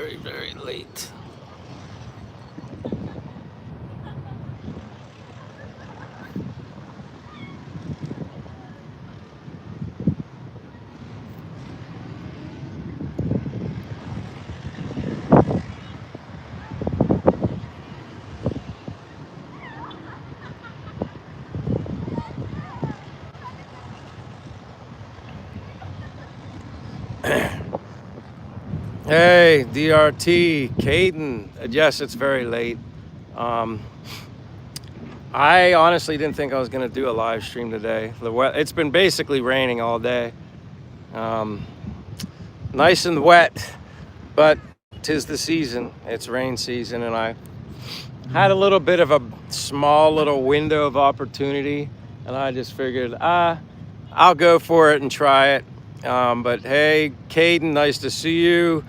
very, very late. Hey, DRT, Caden. Yes, it's very late. Um, I honestly didn't think I was going to do a live stream today. It's been basically raining all day. Um, nice and wet, but 'tis the season. It's rain season, and I had a little bit of a small little window of opportunity, and I just figured, I'll go for it and try it. But hey, Caden, nice to see you.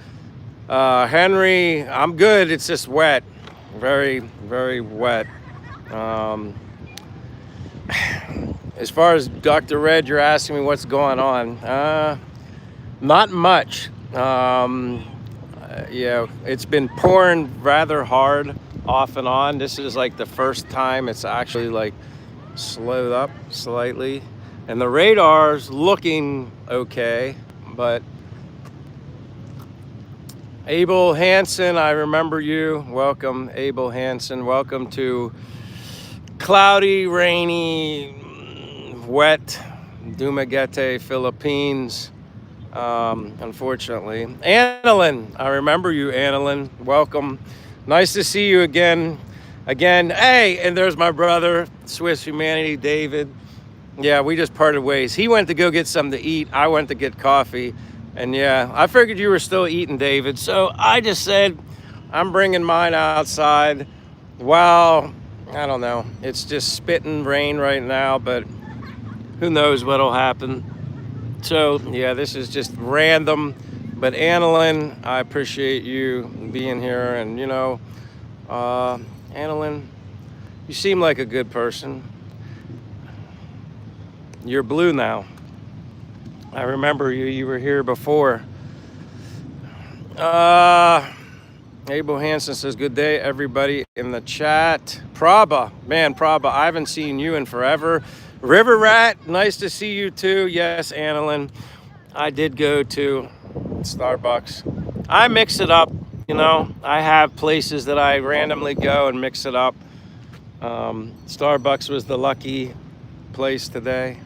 Henry, I'm good. It's just wet, very, very wet. Um, as far as Dr. Red, you're asking me what's going on. Not much. Yeah, it's been pouring rather hard off and on. This is like the first time it's actually like slowed up slightly. And the radar's looking okay, but Abel Hansen, I remember you. Welcome, Abel Hansen. Welcome to cloudy, rainy, wet Dumaguete, Philippines. Unfortunately. Annalyn, I remember you, Annalyn. Welcome. Nice to see you again. Hey, and there's my brother, Swiss Humanity, David. Yeah, we just parted ways. He went to go get something to eat. I went to get coffee. And yeah, I figured you were still eating, David. So I just said, I'm bringing mine outside. Well, I don't know. It's just spitting rain right now, but who knows what'll happen. So yeah, this is just random. But Annalyn, I appreciate you being here. And you know, Annalyn, you seem like a good person. You're blue now. I remember you were here before. Abel Hansen says, good day, everybody in the chat. Prabha, I haven't seen you in forever. River Rat, nice to see you too. Yes, Annalyn, I did go to Starbucks. I mix it up, you know. I have places that I randomly go and mix it up. Starbucks was the lucky place today.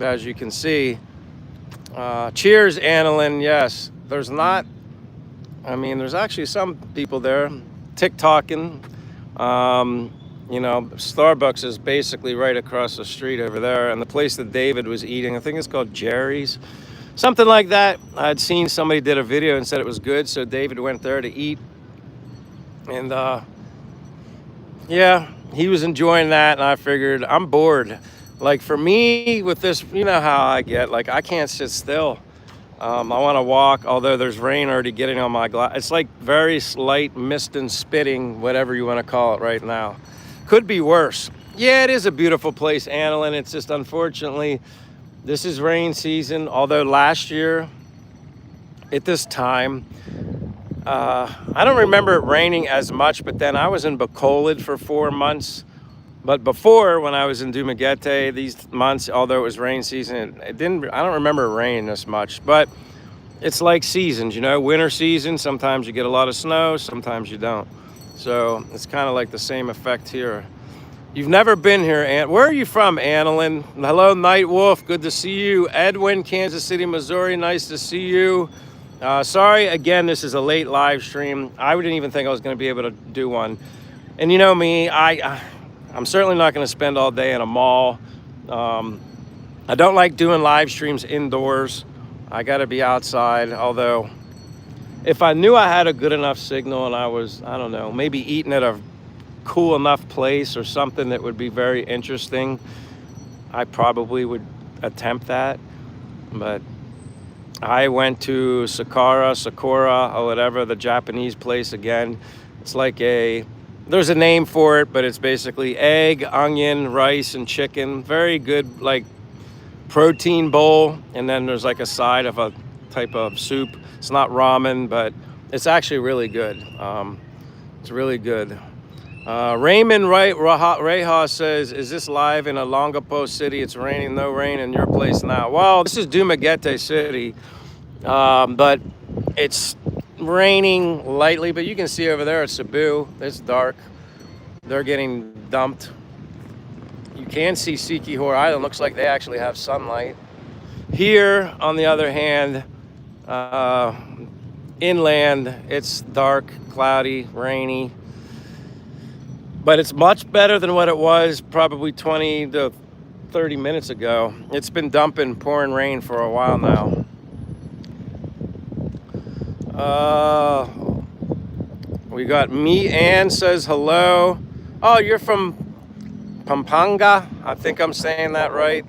As you can see, cheers, Annalyn. Yes, there's actually some people there TikToking. You know, Starbucks is basically right across the street over there, and the place that David was eating, I think it's called Jerry's, something like that. I'd seen somebody did a video and said it was good, so David went there to eat, and yeah, he was enjoying that, and I figured I'm bored. Like for me with this, you know how I get, like I can't sit still. I want to walk, although there's rain already getting on my glass. It's like very slight mist and spitting, whatever you want to call it right now. Could be worse. Yeah, it is a beautiful place, Annalyn. It's just unfortunately, this is rain season. Although last year at this time, I don't remember it raining as much, but then I was in Bacolod for 4 months. But before, when I was in Dumaguete, these months, although it was rain season, I don't remember it raining this much. But it's like seasons, you know, winter season, sometimes you get a lot of snow, sometimes you don't. So it's kind of like the same effect here. You've never been here, where are you from, Annalyn? Hello, Night Wolf, good to see you. Edwin, Kansas City, Missouri, nice to see you. Sorry, again, this is a late live stream. I didn't even think I was going to be able to do one. And you know me, I'm certainly not going to spend all day in a mall. I don't like doing live streams indoors. I got to be outside. Although, if I knew I had a good enough signal and I was, I don't know, maybe eating at a cool enough place or something that would be very interesting, I probably would attempt that. But I went to Sakura, or whatever, the Japanese place again. It's like there's a name for it, but it's basically egg, onion, rice, and chicken. Very good, like, protein bowl. And then there's like a side of a type of soup. It's not ramen, but It's actually really good. It's really good. Raymond Reha says, "Is this live in a Longapo city? It's raining, no rain in your place now." Well, this is Dumaguete City, but it's raining lightly. But you can see over there at Cebu, it's dark. They're getting dumped. You can see Siquijor Island. Looks like they actually have sunlight. Here, on the other hand, inland, it's dark, cloudy, rainy. But it's much better than what it was probably 20 to 30 minutes ago. It's been dumping, pouring rain for a while now. We got Me Ann says hello. Oh, you're from Pampanga? I think I'm saying that right.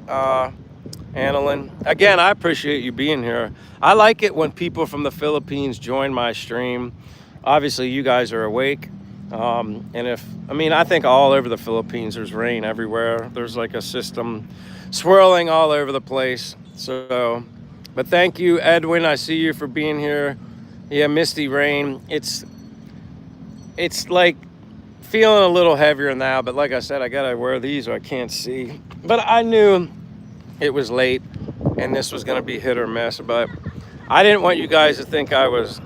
Annalyn. Again, I appreciate you being here. I like it when people from the Philippines join my stream. Obviously, you guys are awake. I think all over the Philippines, there's rain everywhere. There's like a system swirling all over the place. So, but thank you, Edwin. I see you for being here. Yeah, misty rain. It's like feeling a little heavier now, but like I said, I gotta wear these or I can't see. But I knew it was late and this was gonna be hit or miss, but I didn't want you guys to think I was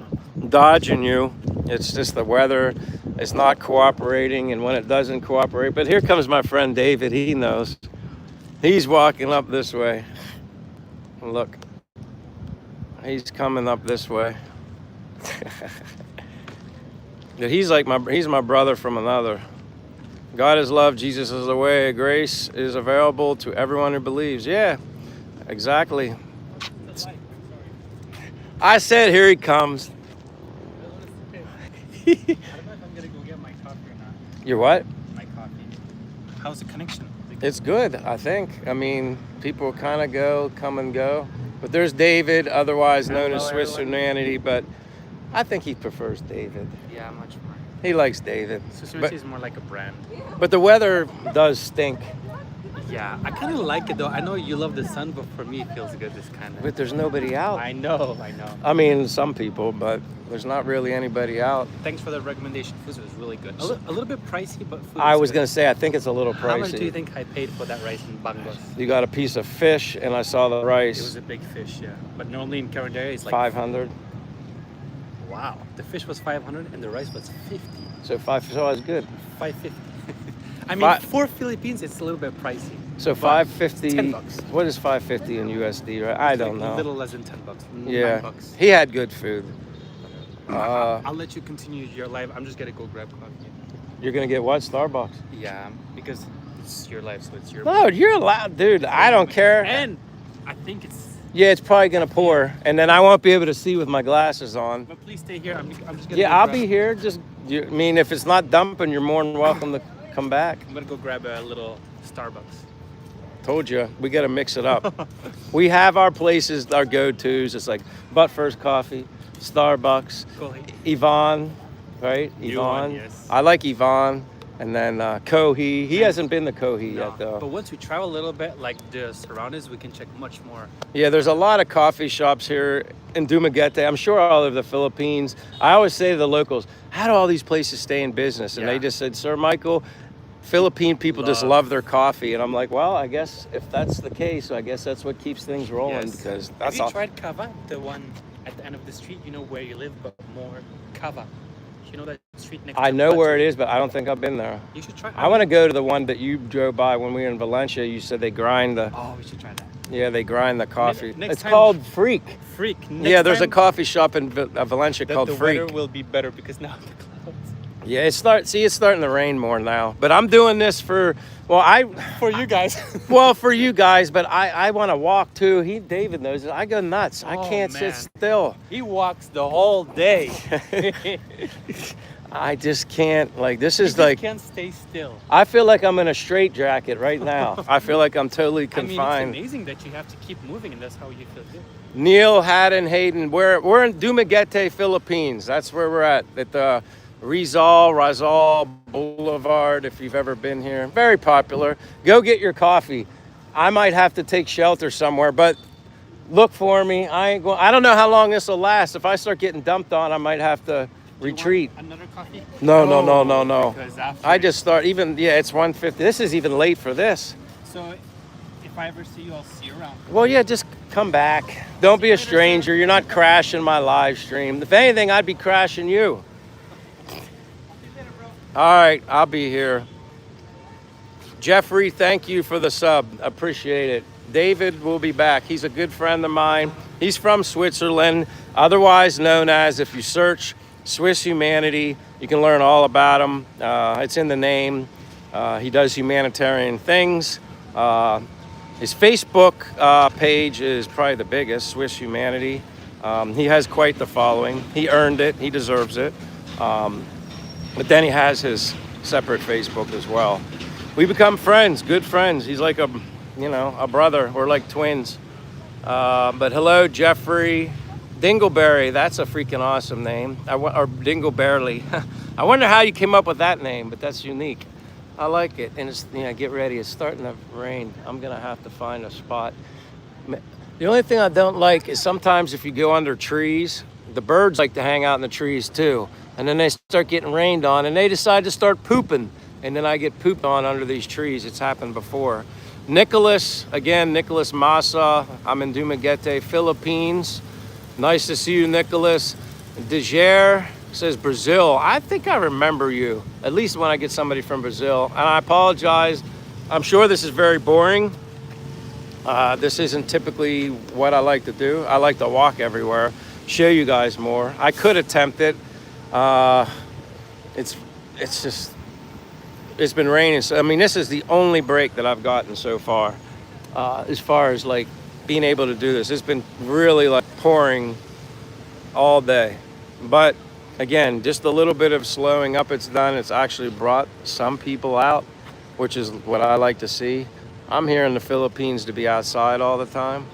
dodging you. It's just the weather. It's not cooperating, and when it doesn't cooperate. But here comes my friend David. He knows. He's walking up this way. Look, he's coming up this way. He's my brother from another. God is love, Jesus is the way, grace is available to everyone who believes. Yeah, exactly. I said, here he comes. I don't know if I'm gonna go get my coffee or not. Your what? My coffee. How's the connection? It's good, I think. I mean, people kind of come and go. But there's David, otherwise known as Swiss Humanity, but I think he prefers David. Yeah, much more. He likes David. Swiss Humanity is more like a brand. But the weather does stink. Yeah, I kind of like it though. I know you love the sun, but for me it feels good this kind of. But there's nobody out. I know. I mean, some people, but there's not really anybody out. Thanks for the recommendation. Food was really good. A little bit pricey, but food I was going to say, I think it's a little pricey. How much do you think I paid for that rice in Bangos? You got a piece of fish, and I saw the rice. It was a big fish, yeah. But normally in Carinderia it's like 500. Wow. The fish was 500 and the rice was 50. So it's good. 550. I mean, for Philippines, it's a little bit pricey. So 550. $10. What is 550 in USD? Right? I don't know. A little less than $10. Yeah. $9. He had good food. I'll let you continue your live. I'm just gonna go grab coffee. You're gonna get what? Starbucks? Yeah, because it's your live, so it's your. No, you're allowed, dude. I don't care. And I think it's. Yeah, it's probably gonna pour, and then I won't be able to see with my glasses on. But please stay here. I'm just gonna. Yeah, I'll be here. If it's not dumping, you're more than welcome to come back. I'm gonna go grab a little Starbucks. Told you, we gotta mix it up. We have our places, our go-tos. It's like But First Coffee, Starbucks, Yvonne, right? Yvonne. Yes. I like Yvonne. And then Kohi. He hasn't been to Kohi yet, though. But once we travel a little bit, like the surroundings, we can check much more. Yeah, there's a lot of coffee shops here in Dumaguete. I'm sure all over the Philippines. I always say to the locals, how do all these places stay in business? And they just said, Sir Michael, Philippine people just love their coffee. And I'm like, well, I guess if that's the case, I guess that's what keeps things rolling. Yes. Because that's Have you tried Cava, the one at the end of the street? You know where you live, but more Cava. You know that street next to I know where it is, but I don't think I've been there. You should try. I want to go to the one that you drove by when we were in Valencia. You said they grind the. Oh, we should try that. Yeah, they grind the coffee. Next It's time- called Freak. Freak. Yeah, there's a coffee shop in Valencia called the Freak. weather will be better because now the clouds. Yeah, it's starting to rain more now. But I'm doing this for you guys. well, for you guys, but I want to walk too. David knows it. I go nuts. I can't sit still. He walks the whole day. I just can't. Like, this is You like can't stay still. I feel like I'm in a straitjacket right now. I feel like I'm totally confined. I mean, it's amazing that you have to keep moving, and that's how you feel good. Neil, Haddon, Hayden, we're in Dumaguete, Philippines. That's where we're at the Rizal Boulevard, if you've ever been here. Very popular. Go get your coffee. I might have to take shelter somewhere, but Look for me. I ain't going. I don't know how long this will last. If I start getting dumped on, I might have to Do you retreat. want another coffee? No, no, no, no, no. Because after. I just start. Even yeah, it's 1:50. This is even late for this. So if I ever see you, I'll see you around. Well, yeah, just come back. Don't be a later, sir. stranger. You're not crashing my live stream. If anything, I'd be crashing you. I'll see you later, bro. All right, I'll be here. Jeffrey, thank you for the sub. Appreciate it. David will be back. He's a good friend of mine. He's from Switzerland, otherwise known as, if you search Swiss Humanity, you can learn all about him. It's in the name. He does humanitarian things. His Facebook page is probably the biggest, Swiss Humanity. He has quite the following. He earned it. He deserves it. But then he has his separate Facebook as well. We become friends, good friends. He's like a brother. We're like twins. But hello, Jeffrey. Dingleberry, that's a freaking awesome name. Or Dingleberry. I wonder how you came up with that name, but that's unique. I like it. And it's, get ready. It's starting to rain. I'm going to have to find a spot. The only thing I don't like is sometimes if you go under trees, the birds like to hang out in the trees too. And then they start getting rained on and they decide to start pooping. And then I get pooped on under these trees. It's happened before. Nicholas Massa. I'm in Dumaguete, Philippines. Nice to see you, Nicholas. Dejair says Brazil. I think I remember you, at least when I get somebody from Brazil. And I apologize. I'm sure this is very boring. This isn't typically what I like to do. I like to walk everywhere, show you guys more. I could attempt it. It's been raining. So, I mean, this is the only break that I've gotten so far, as far as like being able to do this. It's been really like pouring all day. But again, just a little bit of slowing up it's done. It's actually brought some people out, which is what I like to see. I'm here in the Philippines to be outside all the time.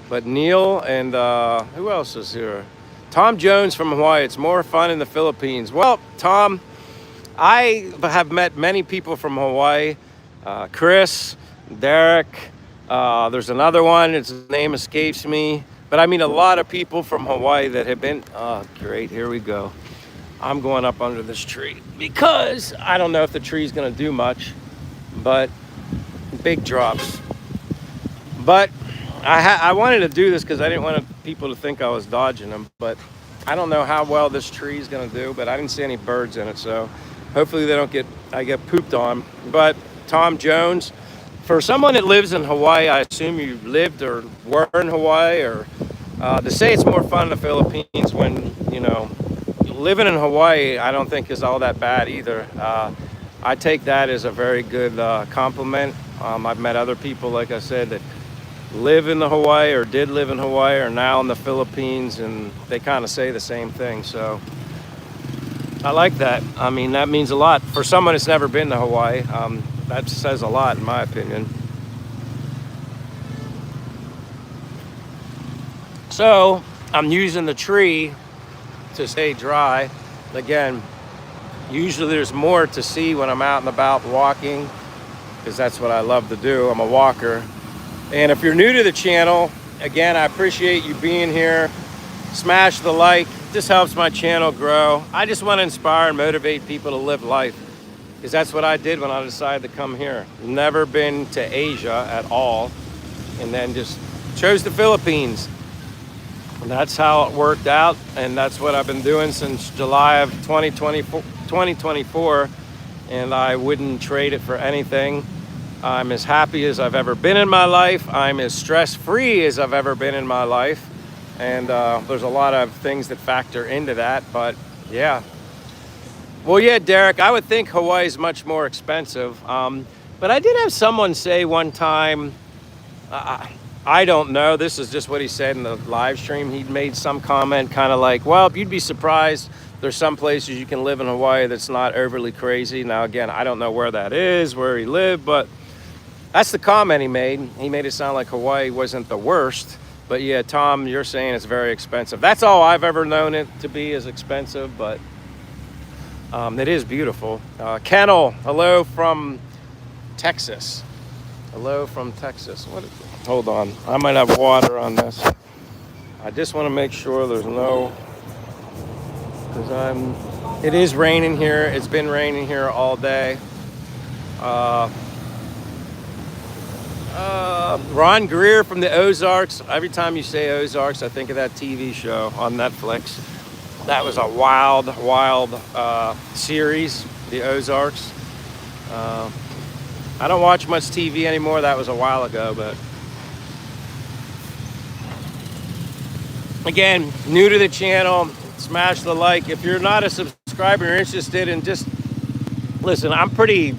But Neil and who else is here? Tom Jones from Hawaii. It's more fun in the Philippines. Well, Tom, I have met many people from Hawaii. Chris, Derek, there's another one, his name escapes me. But I mean a lot of people from Hawaii that have been, oh great, here we go. I'm going up under this tree because I don't know if the tree's gonna do much, but big drops. But I wanted to do this because I didn't want people to think I was dodging them, but I don't know how well this tree is gonna do, but I didn't see any birds in it, so hopefully I get pooped on. But Tom Jones, for someone that lives in Hawaii, I assume you lived or were in Hawaii, or to say it's more fun in the Philippines when, living in Hawaii, I don't think is all that bad either. I take that as a very good compliment. I've met other people, like I said, that live in the Hawaii or did live in Hawaii or now in the Philippines, and they kind of say the same thing. So I like that. I mean, that means a lot. For someone that's never been to Hawaii, that says a lot in my opinion. So I'm using the tree to stay dry. Again, usually there's more to see when I'm out and about walking, because that's what I love to do. I'm a walker. And if you're new to the channel, again, I appreciate you being here. Smash the like. This helps my channel grow. I just want to inspire and motivate people to live life, because that's what I did when I decided to come here. Never been to Asia at all, and then just chose the Philippines. And that's how it worked out, and that's what I've been doing since July of 2024, and I wouldn't trade it for anything. I'm as happy as I've ever been in my life. I'm as stress-free as I've ever been in my life. And there's a lot of things that factor into that, but yeah. Well, yeah, Derek, I would think Hawaii is much more expensive. But I did have someone say one time, I don't know, this is just what he said in the live stream. He made some comment kind of like, well, you'd be surprised. There's some places you can live in Hawaii that's not overly crazy. Now, again, I don't know where that is, where he lived, but that's the comment he made. He made it sound like Hawaii wasn't the worst. But yeah, Tom, you're saying it's very expensive. That's all I've ever known it to be, is expensive, but it is beautiful. Kennel, hello from Texas. Hello from Texas. Hold on. I might have water on this. I just want to make sure there's no, because it is raining here. It's been raining here all day. Uh, Ron Greer from the Ozarks. Every time you say Ozarks, I think of that TV show on Netflix. That was a wild, wild series, the Ozarks. Uh, I don't watch much TV anymore. That was a while ago, but again, new to the channel, smash the like. If you're not a subscriber, you're interested in just listen. I'm pretty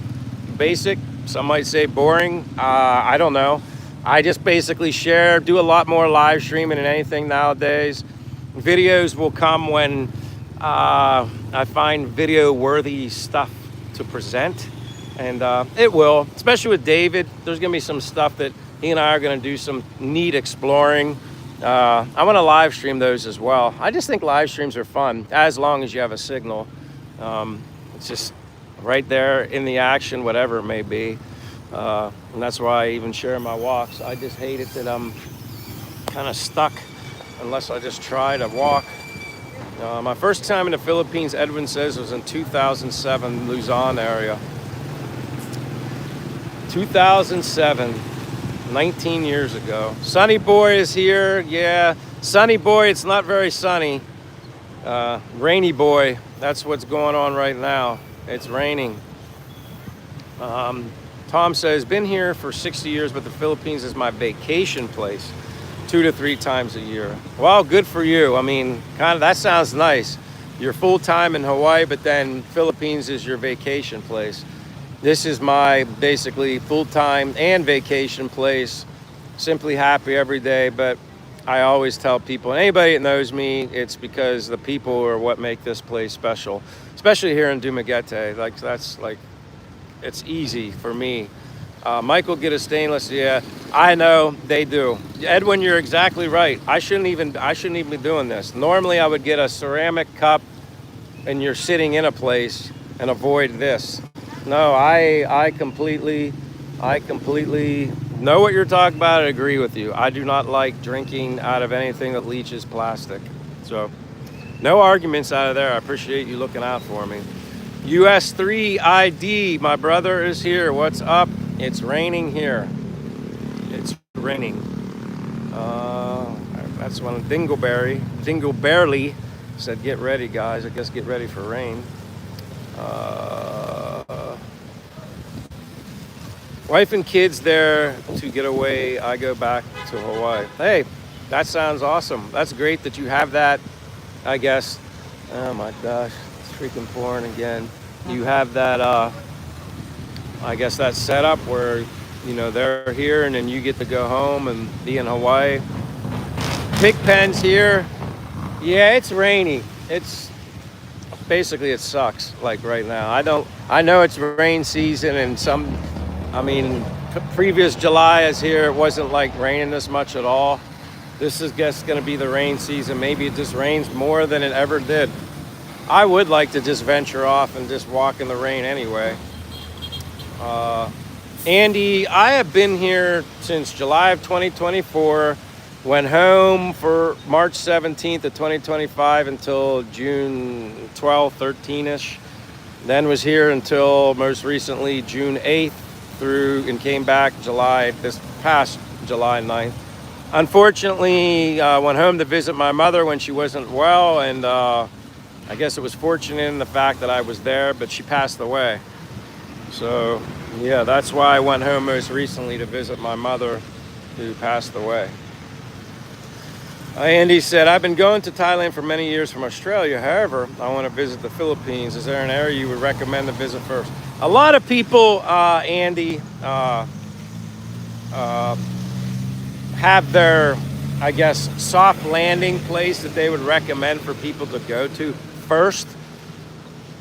basic. Some might say boring. I don't know. I just basically share, do a lot more live streaming than anything nowadays. Videos will come when I find video worthy stuff to present. And it will, especially with David. There's going to be some stuff that he and I are going to do some neat exploring. I want to live stream those as well. I just think live streams are fun as long as you have a signal. It's just right there in the action, whatever it may be. And that's why I even share my walks. I just hate it that I'm kind of stuck unless I just try to walk. My first time in the Philippines, Edwin says, was in 2007, Luzon area. 2007, 19 years ago. Sunny Boy is here. Yeah, Sunny Boy, it's not very sunny. Rainy Boy, that's what's going on right now. It's raining. Tom says, been here for 60 years, but the Philippines is my vacation place 2 to 3 times a year. Well, good for you. I mean, kind of, that sounds nice. You're full-time in Hawaii, but then Philippines is your vacation place. This is my basically full-time and vacation place. Simply happy every day, but I always tell people, and anybody that knows me, it's because the people are what make this place special, especially here in Dumaguete. Like, that's like, it's easy for me. Michael, get a stainless. Yeah, I know they do. Edwin, you're exactly right. I shouldn't even be doing this. Normally, I would get a ceramic cup, and you're sitting in a place and avoid this. No, I completely know what you're talking about. I agree with you. I do not like drinking out of anything that leaches plastic. So, no arguments out of there. I appreciate you looking out for me. US3 ID, my brother is here. What's up? It's raining here. It's raining. That's one of Dingleberry said, get ready, guys. I guess get ready for rain. Wife and kids there to get away. I go back to Hawaii. Hey, that sounds awesome. That's great that you have that, I guess. Oh my gosh, it's freaking pouring again. You have that, I guess that setup where, you know, they're here and then you get to go home and be in Hawaii. Pig pens here. Yeah, it's rainy. It's basically, it sucks like right now. I know it's rain season and previous July is here. It wasn't like raining this much at all. This is just going to be the rain season. Maybe it just rains more than it ever did. I would like to just venture off and just walk in the rain anyway. Andy, I have been here since July of 2024. Went home for March 17th of 2025 until June 12th, 13-ish. Then was here until most recently June 8th and came back this past July 9th. Unfortunately, went home to visit my mother when she wasn't well, and I guess it was fortunate in the fact that I was there, but she passed away. So, yeah, that's why I went home most recently to visit my mother who passed away. Andy said, I've been going to Thailand for many years from Australia. However, I want to visit the Philippines. Is there an area you would recommend to visit first? A lot of people, Andy, have their, I guess, soft landing place that they would recommend for people to go to first.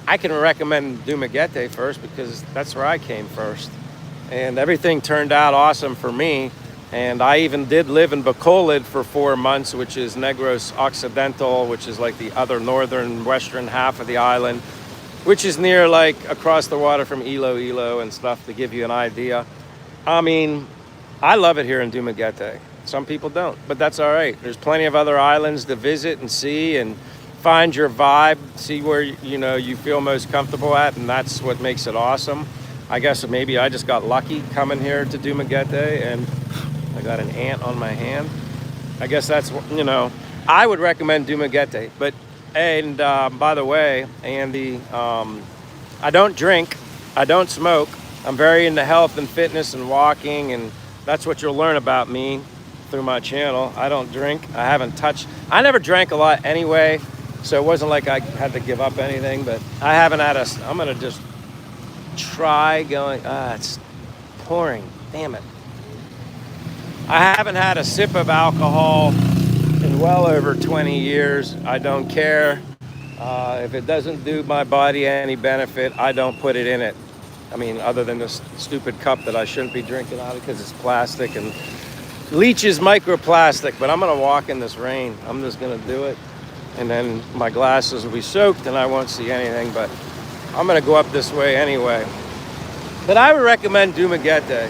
I can recommend Dumaguete first because that's where I came first. And everything turned out awesome for me. And I even did live in Bacolod for 4 months, which is Negros Occidental, which is like the other northern western half of the island, which is near like across the water from Iloilo and stuff, to give you an idea. I mean, I love it here in Dumaguete. Some people don't, but that's all right. There's plenty of other islands to visit and see and find your vibe, see where you know you feel most comfortable at, and that's what makes it awesome. I guess maybe I just got lucky coming here to Dumaguete, and I got an ant on my hand. I guess that's I would recommend Dumaguete, but and by the way, Andy, I don't drink, I don't smoke. I'm very into health and fitness and walking, and that's what you'll learn about me through my channel. I don't drink. I haven't touched. I never drank a lot anyway, so it wasn't like I had to give up anything. But I haven't had a. I'm gonna just try going. It's pouring. Damn it. I haven't had a sip of alcohol in well over 20 years. I don't care. If it doesn't do my body any benefit, I don't put it in it. I mean, other than this stupid cup that I shouldn't be drinking out of because it's plastic and leaches microplastic. But I'm gonna walk in this rain. I'm just gonna do it. And then my glasses will be soaked and I won't see anything, but I'm gonna go up this way anyway. But I would recommend Dumaguete.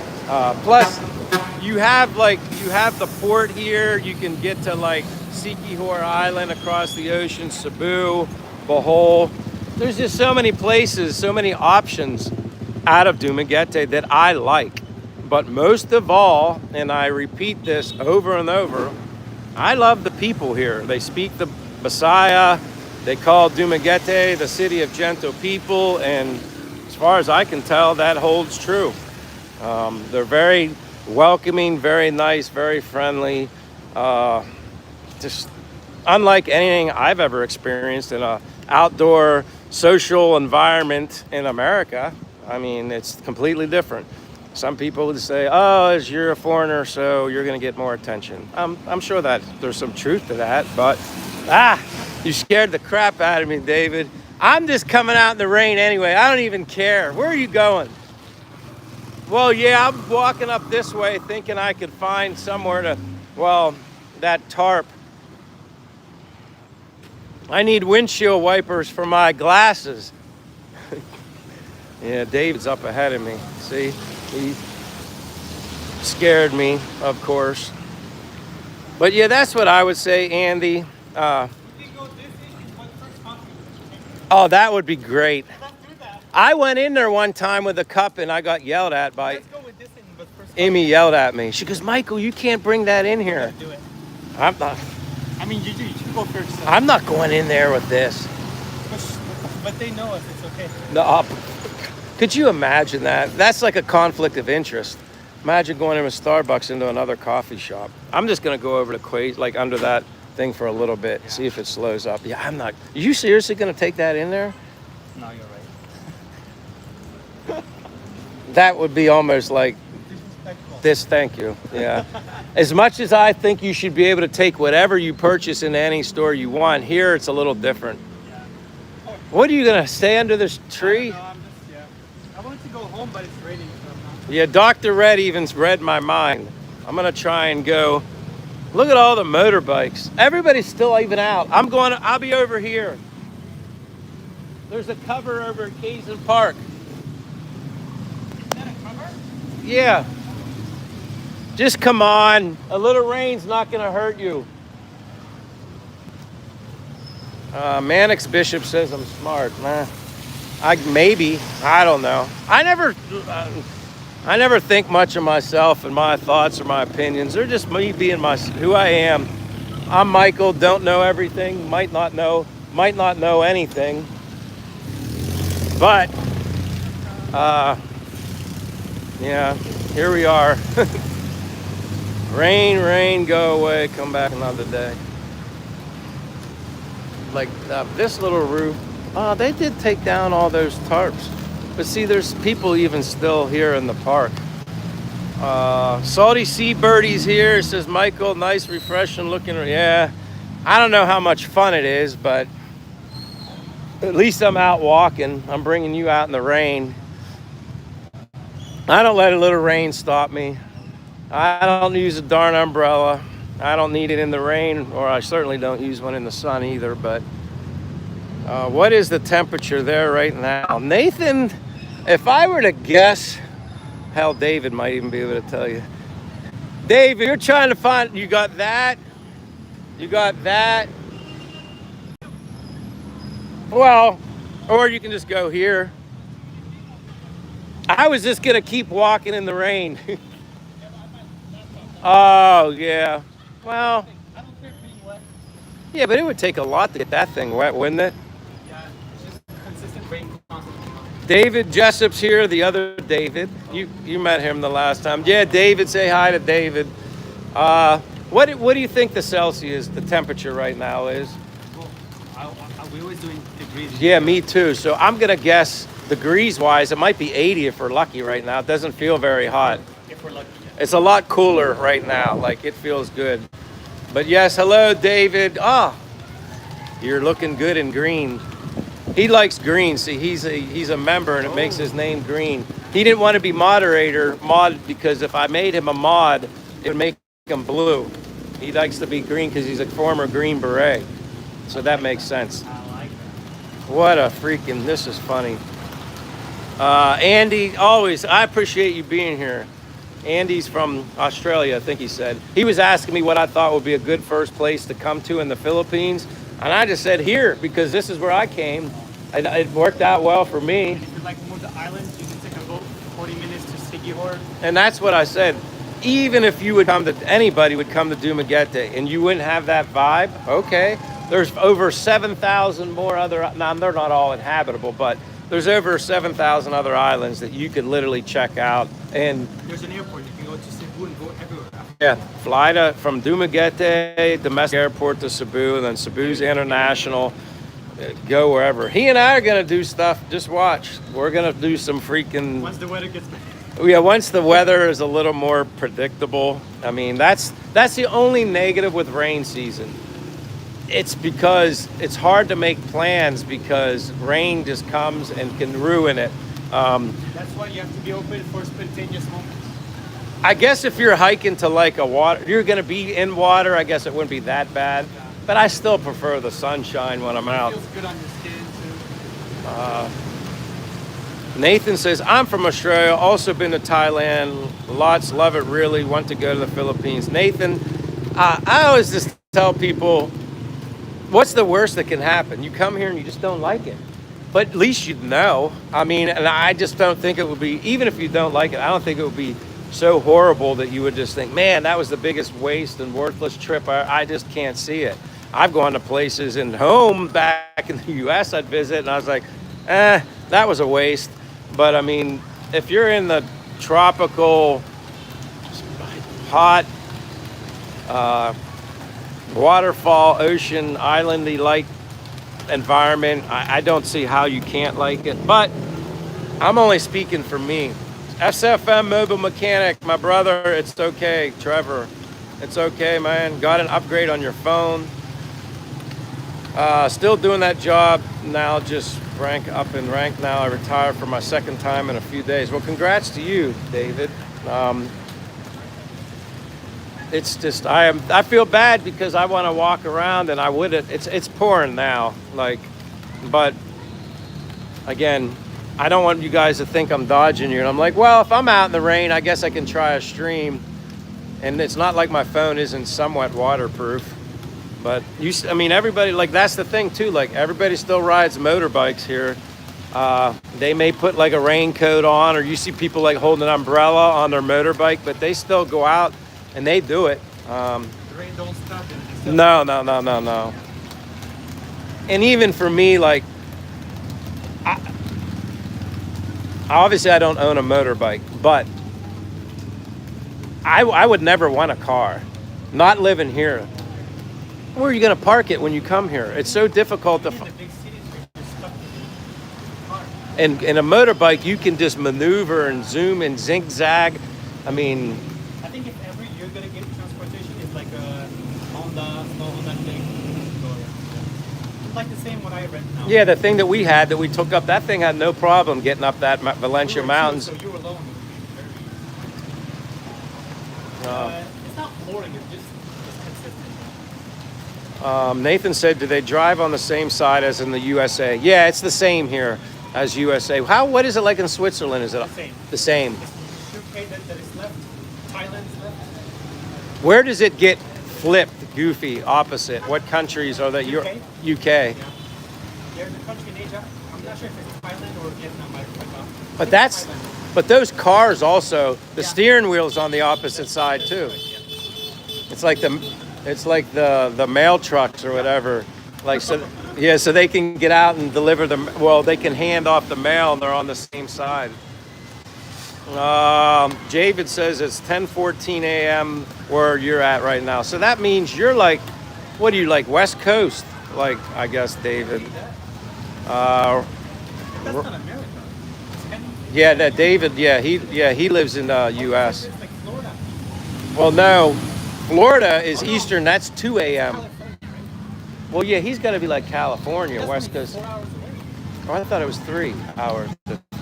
Plus, you have the port here. You can get to like Siquijor Island across the ocean, Cebu, Bohol. There's just so many places, so many options out of Dumaguete that I like. But most of all, and I repeat this over and over, I love the people here. They speak the Bisaya. They call Dumaguete the city of gentle people, and as far as I can tell, that holds true. They're very welcoming, very nice, very friendly. Just unlike anything I've ever experienced in an outdoor social environment in America. I mean, it's completely different. Some people would say, "Oh, you're a foreigner, so you're going to get more attention." I'm sure that there's some truth to that, but you scared the crap out of me, David. I'm just coming out in the rain anyway. I don't even care. Where are you going? Well, yeah, I'm walking up this way thinking I could find somewhere to, that tarp. I need windshield wipers for my glasses. Yeah, David's up ahead of me. See, he scared me, of course. But yeah, that's what I would say, Andy. Oh, that would be great. I went in there one time with a cup and I got yelled at by Amy. Yelled at me. She goes, "Michael, you can't bring that in here." Do it. I'm not. I mean, you do. You should go first. I'm not going in there with this. But they know us. It's okay. No, could you imagine that? That's like a conflict of interest. Imagine going in with Starbucks into another coffee shop. I'm just gonna go over to Quays, like under that thing for a little bit, see if it slows up. Yeah, I'm not. Are you seriously gonna take that in there? No, you're right. That would be almost like this. Thank you. Yeah. As much as I think you should be able to take whatever you purchase in any store you want, here it's a little different. Yeah. What are you gonna stay under this tree? I wanted to go home, but it's raining. So I'm not. Yeah, Dr. Red even read my mind. I'm gonna try and go. Look at all the motorbikes. Everybody's still even out. I'll be over here. There's a cover over at Kazan Park. Is that a cover? Yeah. Just come on. A little rain's not gonna hurt you. Mannix Bishop says I'm smart. Nah. I don't know. I never think much of myself and my thoughts or my opinions. They're just me being who I am. I'm Michael, don't know everything, might not know anything. But, yeah, here we are. Rain, go away, come back another day. Like this little roof, they did take down all those tarps. But see, there's people even still here in the park. Salty Seabirdie's here. It says, "Michael, nice, refreshing looking." Yeah, I don't know how much fun it is, but at least I'm out walking. I'm bringing you out in the rain. I don't let a little rain stop me. I don't use a darn umbrella. I don't need it in the rain, or I certainly don't use one in the sun either. But what is the temperature there right now? Nathan, if I were to guess, hell, David might even be able to tell you. David, you're trying to find. You got that. You got that. Well, or you can just go here. I was just gonna keep walking in the rain. Oh yeah. Well, yeah, but it would take a lot to get that thing wet, wouldn't it? Yeah, it's just consistent rain constantly. David Jessup's here. The other David. You met him the last time. Yeah, David. Say hi to David. What do you think the Celsius, the temperature right now is? Well, we always doing degrees. Yeah, me too. So I'm gonna guess degrees wise, it might be 80 if we're lucky right now. It doesn't feel very hot. If we're lucky. Yeah. It's a lot cooler right now. Like it feels good. But yes, hello, David. You're looking good in green. He likes green. See, he's a member, and it makes his name green. He didn't want to be mod, because if I made him a mod, it would make him blue. He likes to be green because he's a former Green Beret. So that makes sense. I like that. What a freaking, this is funny. Andy, always, I appreciate you being here. Andy's from Australia, I think he said. He was asking me what I thought would be a good first place to come to in the Philippines. And I just said here, because this is where I came. It worked out well for me. If you like more the islands, you can take a boat 40 minutes to Sigihor. And that's what I said. Even if you would anybody would come to Dumaguete and you wouldn't have that vibe, okay. There's over 7,000 more now they're not all inhabitable, but there's over 7,000 other islands that you could literally check out. And There's an airport. You can go to Cebu and go everywhere. yeah, fly from Dumaguete, domestic airport to Cebu, and then Cebu's international. Go wherever. He and I are gonna do stuff. Just watch. We're gonna do some freaking. Once the weather gets better. Yeah, once the weather is a little more predictable. I mean, that's the only negative with rain season. It's because it's hard to make plans because rain just comes and can ruin it. That's why you have to be open for spontaneous moments. I guess if you're hiking to like a water, you're going to be in water. I guess it wouldn't be that bad, but I still prefer the sunshine when I'm out. It feels good on your skin too. Nathan says, I'm from Australia, also been to Thailand. Lots, love it really, want to go to the Philippines. Nathan, I always just tell people, what's the worst that can happen? You come here and you just don't like it. But at least you'd know. I mean, and I just don't think it would be, even if you don't like it, I don't think it would be so horrible that you would just think, man, that was the biggest waste and worthless trip. I just can't see it. I've gone to places and home back in the U.S. I'd visit, and I was like, that was a waste. But I mean, if you're in the tropical, hot, waterfall, ocean, islandy like environment, I don't see how you can't like it. But I'm only speaking for me. SFM Mobile Mechanic, my brother, it's okay. Trevor, it's okay, man. Got an upgrade on your phone. Still doing that job now, just rank up in rank now. I retired for my second time in a few days. Well, congrats to you, David. It's just I feel bad because I want to walk around and I wouldn't. It's pouring now, like, but again, I don't want you guys to think I'm dodging you. And I'm like, well, if I'm out in the rain, I guess I can try a stream. And it's not like my phone isn't somewhat waterproof. But I mean, everybody, like, that's the thing too. Like, everybody still rides motorbikes here. They may put like a raincoat on, or you see people like holding an umbrella on their motorbike, but they still go out and they do it. The rain don't stop it. No. And even for me, like, obviously I don't own a motorbike, but I would never want a car. Not living here. Where are you going to park it when you come here? It's so difficult to find. And in a motorbike, you can just maneuver and zoom and zigzag. I mean, I think if every year gonna get transportation, it's like a Honda thing. It's like the same what I rent now. yeah, the thing that we had that we took up, that thing had no problem getting up that Valencia Mountains. So you were alone. It's not boring. It's just consistent. Nathan said, do they drive on the same side as in the USA? Yeah, it's the same here as USA. What is it like in Switzerland? Is it The same. the same? It's UK that is left. Thailand's left. Where does it get flipped, goofy, opposite? What countries are that? UK. UK. Yeah. There's a country in Asia. I'm not sure if it's Thailand or Vietnam. I forgot. I But think it's that's, Thailand. but those cars also, the Yeah. steering wheel's on the opposite side too. Yeah. It's like the mail trucks or whatever. Like so, yeah. So they can get out and deliver them. Well, they can hand off the mail, and they're on the same side. David says it's 10:14 a.m. where you're at right now. So that means you're like, what are you like, West Coast? Like, I guess, David. That's not America. It's Canada. Yeah, that David. Yeah, he lives in U.S. It's like Florida. Well, no, Florida is Eastern. That's 2 a.m. California, right? Well, yeah, he's got to be like California, That's West only Coast. 4 hours away. Oh, I thought it was 3 hours.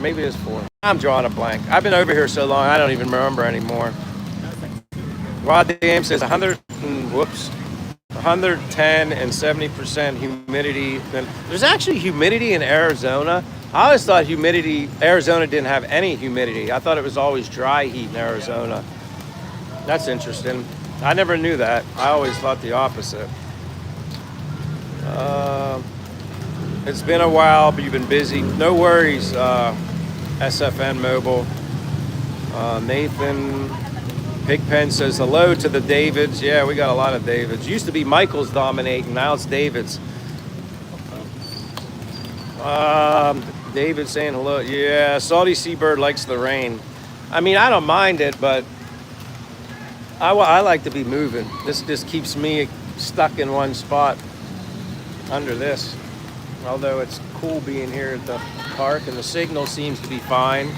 Maybe it is 4. I'm drawing a blank. I've been over here so long, I don't even remember anymore. That's like 2. Rod Dame says 110 and 70% humidity. Then there's actually humidity in Arizona. I always thought Arizona didn't have any humidity. I thought it was always dry heat in Arizona. That's interesting. I never knew that. I always thought the opposite. It's been a while, but you've been busy. No worries, SFN Mobile. Nathan Pigpen says hello to the Davids. Yeah, we got a lot of Davids. Used to be Michael's dominating, now it's David's. David saying hello. Yeah, Salty Seabird likes the rain. I mean, I don't mind it, but I like to be moving. This just keeps me stuck in one spot under this. Although it's cool being here at the park and the signal seems to be fine.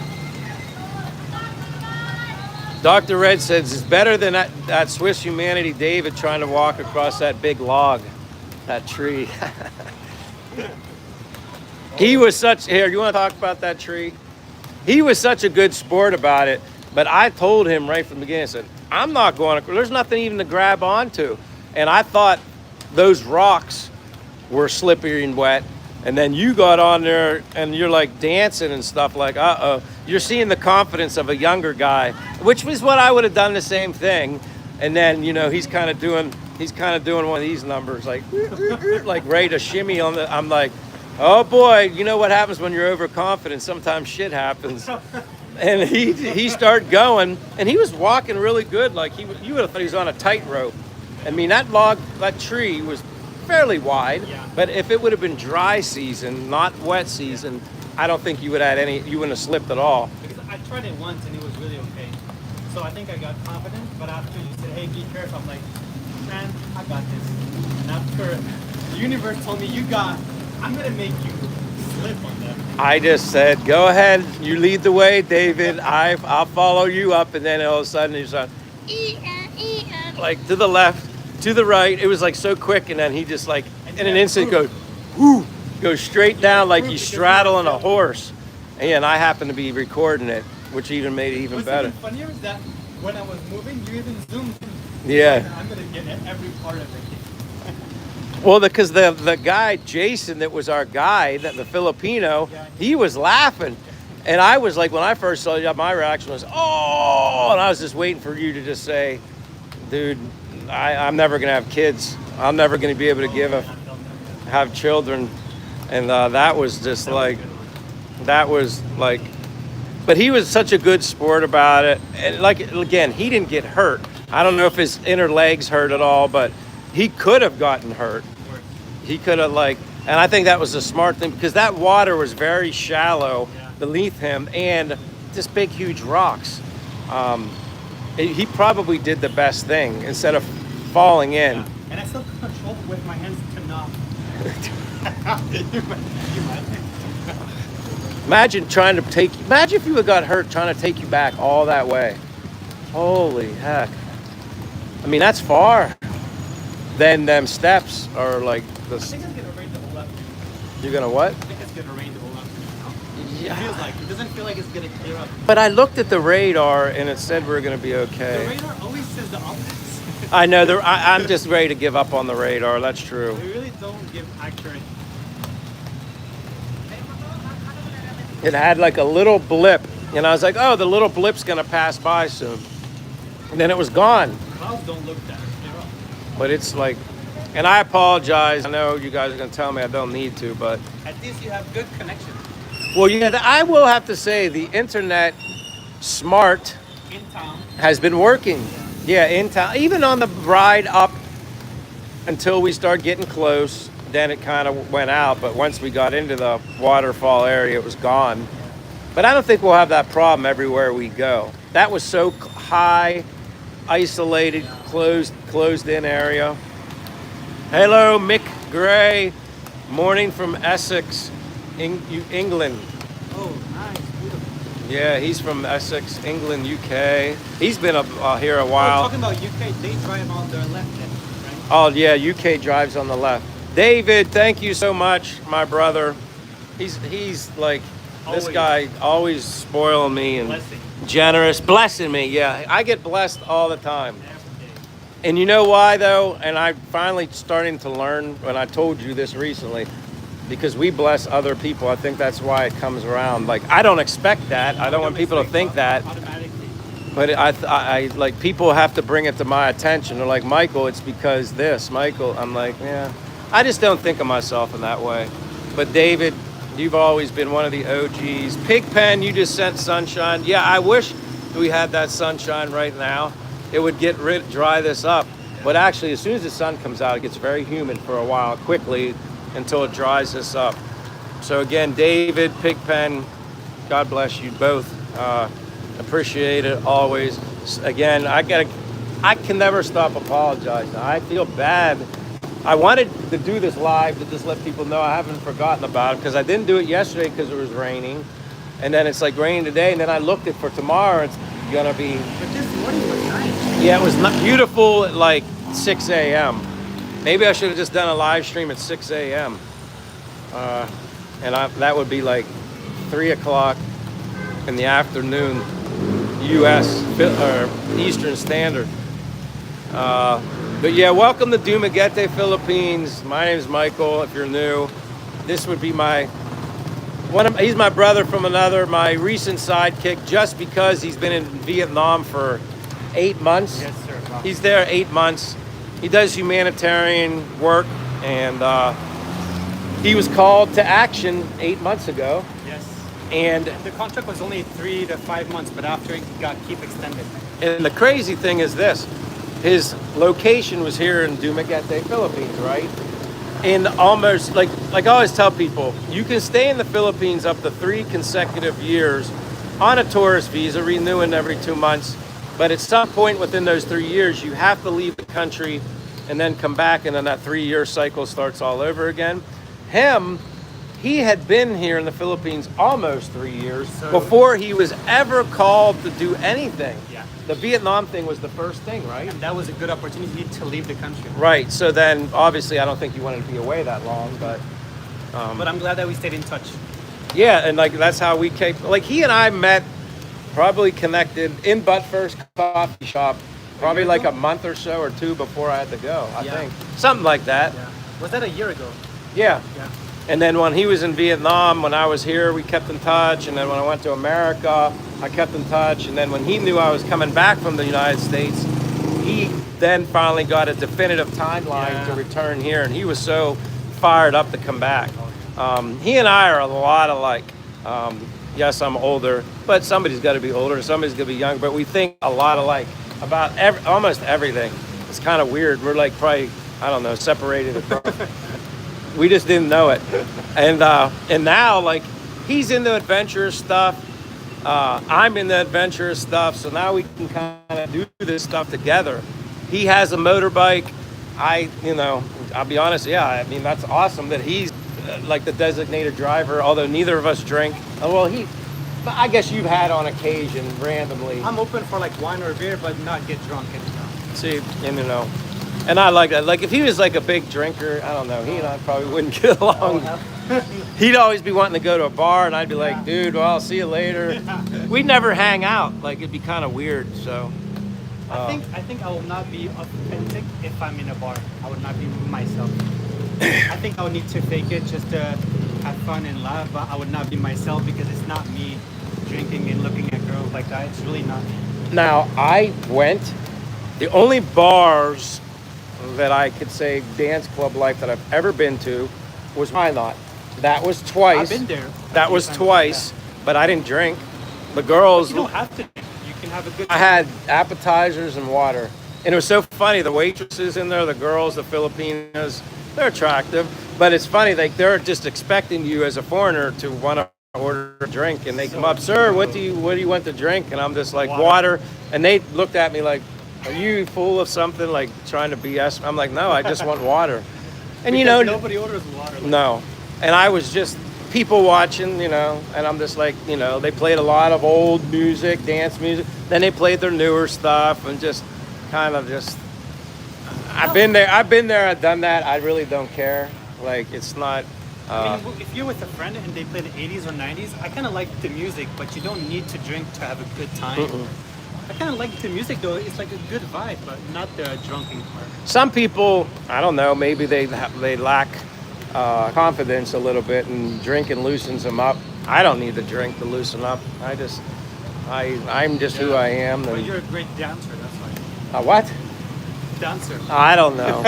Dr. Red says it's better than that Swiss Humanity David trying to walk across that big log, that tree. He was such, here, you want to talk about that tree? He was such a good sport about it, but I told him right from the beginning, I said, I'm not going to, there's nothing even to grab onto. And I thought those rocks were slippery and wet. And then you got on there and you're like dancing and stuff like, uh-oh. You're seeing the confidence of a younger guy, which was what I would have done the same thing. And then, you know, he's kind of doing one of these numbers, like ready to shimmy on the, I'm like, oh boy, you know what happens when you're overconfident? Sometimes shit happens. And he started going, and he was walking really good. Like you would have thought he was on a tightrope. I mean, that tree was fairly wide, Yeah. but if it would have been dry season, not wet season, I don't think you wouldn't have slipped at all. Because I tried it once and it was really okay. So I think I got confident, but after you said, hey, be careful, I'm like, man, I got this. And after the universe told me, I'm going to make you slip on that. I just said, go ahead, you lead the way, David. I'll follow you up, and then all of a sudden he's like to the left, to the right. It was like so quick, and then he just like in an instant goes, whoo, goes straight down like he's straddling a horse. And I happened to be recording it, which even made it even better. What's even funnier is that when I was moving, you even zoomed in. Yeah. I'm going to get every part of it. Well, because the guy, Jason, that was our guide, the Filipino, he was laughing. And I was like, when I first saw you, my reaction was, oh, and I was just waiting for you to just say, dude, I'm never going to have kids. I'm never going to be able to have children. And that was like, but he was such a good sport about it. And like, again, he didn't get hurt. I don't know if his inner legs hurt at all, but he could have gotten hurt. He could have and I think that was a smart thing because that water was very shallow beneath him and just big, huge rocks. He probably did the best thing instead of falling in. Yeah. And I still control with my hands to not. Imagine if you would have got hurt trying to take you back all that way. Holy heck. I mean, that's far. Then them steps are like I think it's gonna rain the whole afternoon. You're gonna what? I think it's gonna rain the whole afternoon. Yeah. It feels like it doesn't feel like it's gonna clear up. But I looked at the radar and it said we're gonna be okay. The radar always says the opposite. I know. I'm just ready to give up on the radar. That's true. They really don't give accurate. It had like a little blip, and I was like, "Oh, the little blip's gonna pass by soon." and then it was gone. Clouds don't look that at all. But it's like, and I apologize. I know you guys are gonna tell me I don't need to, but At least you have good connection well, yeah, I will have to say the internet smart in town. has been working. Yeah, in town, even on the ride up until we started getting close, then it kind of went out. But once we got into the waterfall area, it was gone. But I don't think we'll have that problem everywhere we go. That was so high, isolated, closed in area. Hello, Mick Gray. Morning from Essex, England. Oh, nice, beautiful. Yeah, he's from Essex, England, UK. He's been up here a Oh, while. talking about UK, they drive on their left hand, right? Oh yeah, UK drives on the left. David, thank you so much, my brother. He's like this Always. guy, always spoiling me and Blessing. generous, blessing me. Yeah, I get blessed all the time. Every day. And you know why though? And I'm finally starting to learn when I told you this recently, because we bless other people. I think that's why it comes around. Like I don't expect that. I don't want people to think that. Automatically. But I like people have to bring it to my attention. They're like, Michael, it's because this. Michael, I'm like, yeah. I just don't think of myself in that way. But David, you've always been one of the OGs. Pigpen, you just sent sunshine. Yeah, I wish we had that sunshine right now. It would dry this up. But actually, as soon as the sun comes out, it gets very humid for a while, quickly, until it dries this up. So again, David, Pigpen, God bless you both. Appreciate it always. Again, I can never stop apologizing. I feel bad. I wanted to do this live to just let people know I haven't forgotten about it, because I didn't do it yesterday because it was raining, and then it's like raining today, and then I looked at for tomorrow. It's gonna be. But this morning was nice. Yeah, it was not beautiful at like 6 a.m. Maybe I should have just done a live stream at 6 a.m. That would be like 3 o'clock in the afternoon, U.S. or Eastern Standard. But yeah, welcome to Dumaguete, Philippines. My name is Michael. If you're new, this would be he's my brother from another, my recent sidekick, just because he's been in Vietnam for 8 months. Yes, sir. Wow. He's there 8 months. He does humanitarian work, and he was called to action 8 months ago. Yes. And The contract was only 3 to 5 months, but after it got extended. the crazy thing is this. His location was here in Dumaguete, Philippines, right? And almost like I always tell people, you can stay in the Philippines up to 3 consecutive years on a tourist visa, renewing every 2 months. But at some point within those 3 years, you have to leave the country and then come back, and then that 3-year cycle starts all over again. He had been here in the Philippines almost 3 years before he was ever called to do anything. Yeah. The Vietnam thing was the first thing, right? And that was a good opportunity to leave the country. Right. So then, obviously, I don't think you wanted to be away that long, but But I'm glad that we stayed in touch. yeah, and like that's how we came. Like he and I met, probably connected in Butt First Coffee Shop, probably year like ago? a month or so or 2 before I had to go. I Yeah. think something like that. Yeah. Was that a year ago? Yeah. Yeah. And then when he was in Vietnam, when I was here, we kept in touch. And then when I went to America, I kept in touch. And then when he knew I was coming back from the United States, he then finally got a definitive timeline to return here. And he was so fired up to come back. He and I are a lot alike. Yes, I'm older, but somebody's got to be older, somebody's got to be young. But we think a lot alike about almost everything. It's kind of weird. We're like probably, I don't know, separated at birth. We just didn't know it. And now, like, he's into adventurous stuff. I'm into adventurous stuff. So now we can kind of do this stuff together. He has a motorbike. I'll be honest. Yeah, I mean, that's awesome that he's like the designated driver, although neither of us drink. Well, I guess you've had on occasion randomly. I'm open for like wine or beer, but not get drunk anyhow. See, and I like that. Like if he was like a big drinker, I don't know, he and I probably wouldn't get along. He'd always be wanting to go to a bar, and I'd be like, dude, well, I'll see you later. We'd never hang out. Like it'd be kind of weird. So I think I will not be authentic if I'm in a bar. I would not be myself. I think I would need to fake it just to have fun and laugh, but I would not be myself because it's not me drinking and looking at girls like that. It's really not me. Now, I went, the only bars that I could say dance club life that I've ever been to was Why Not. That was I've twice. been there. A That few was times, yeah. twice, but I didn't drink. The But girls, you don't have to. You can have a good I time. had appetizers and water. And it was so funny. The waitresses in there, the girls, the Filipinas, they're attractive. But it's funny, like they're just expecting you as a foreigner to want to order a drink. And they come So up, sir, true. what do you want to drink? And I'm just like, Water. water. And they looked at me like, are you full of something? Like trying to BS? I'm like, no, I just want water. And you know, Because nobody orders water. Like, no. And I was just people watching, you know, and I'm just like, you know, they played a lot of old music, dance music. Then they played their newer stuff and just kind of just I've been there, I've done that. I really don't care. Like it's not I mean, if you're with a friend and they play the 80s or 90s, I kind of like the music, but you don't need to drink to have a good time. I kind of like the music though. It's like a good vibe, but not the drunken part. some people, I don't know, maybe they lack confidence a little bit and drinking loosens them up. I don't need to drink to loosen up. I'm just who I am. But And, you're a great dancer, that's why. what? Dancer. I don't know.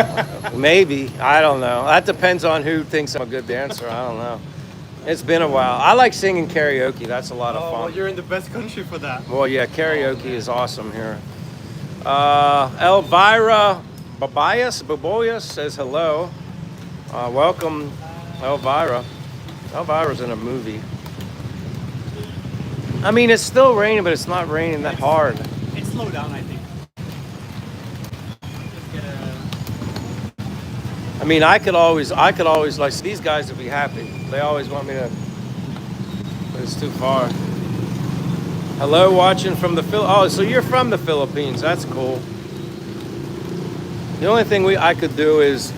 Maybe. I don't know. That depends on who thinks I'm a good dancer. I don't know. It's been a while. I like singing karaoke. That's a lot of Oh, well, fun. you're in the best country for that. Well, yeah, karaoke is awesome here. Elvira Baboyas says hello. Welcome, Elvira. Elvira's in a movie. I mean, it's still raining, but it's not raining that hard. It slowed down, I think. Let's get a. I mean, I could always like these guys would be happy. They always want me to, but it's too far. Hello, watching from the Oh, so you're from the Philippines? That's cool. The only thing I could do is,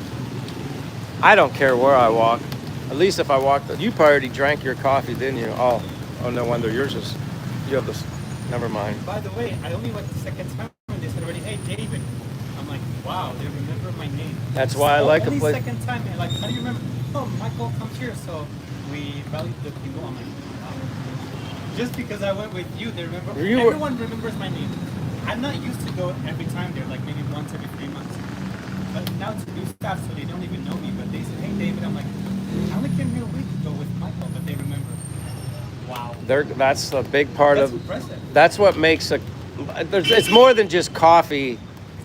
I don't care where I walk. At least if I walk, you probably already drank your coffee, didn't you? Oh, no wonder yours is. You have this. Never mind. By the way, I only went the second time and they said already, hey, David. I'm like, wow, they remember my name. That's why I like a Only place. second time, and like, how do you remember? Oh, Michael comes here, so we valued the people. I'm like, wow. Just because I went with you, they remember. Everyone remembers my name. I'm not used to go every time there, like maybe once every 3 months. But now it's new staff, so they don't even know me. But they said, hey, David. I'm like, I only came here a week ago with Michael, but they remember. Wow. That's a big part That's of. impressive. That's what makes a. It's more than just coffee.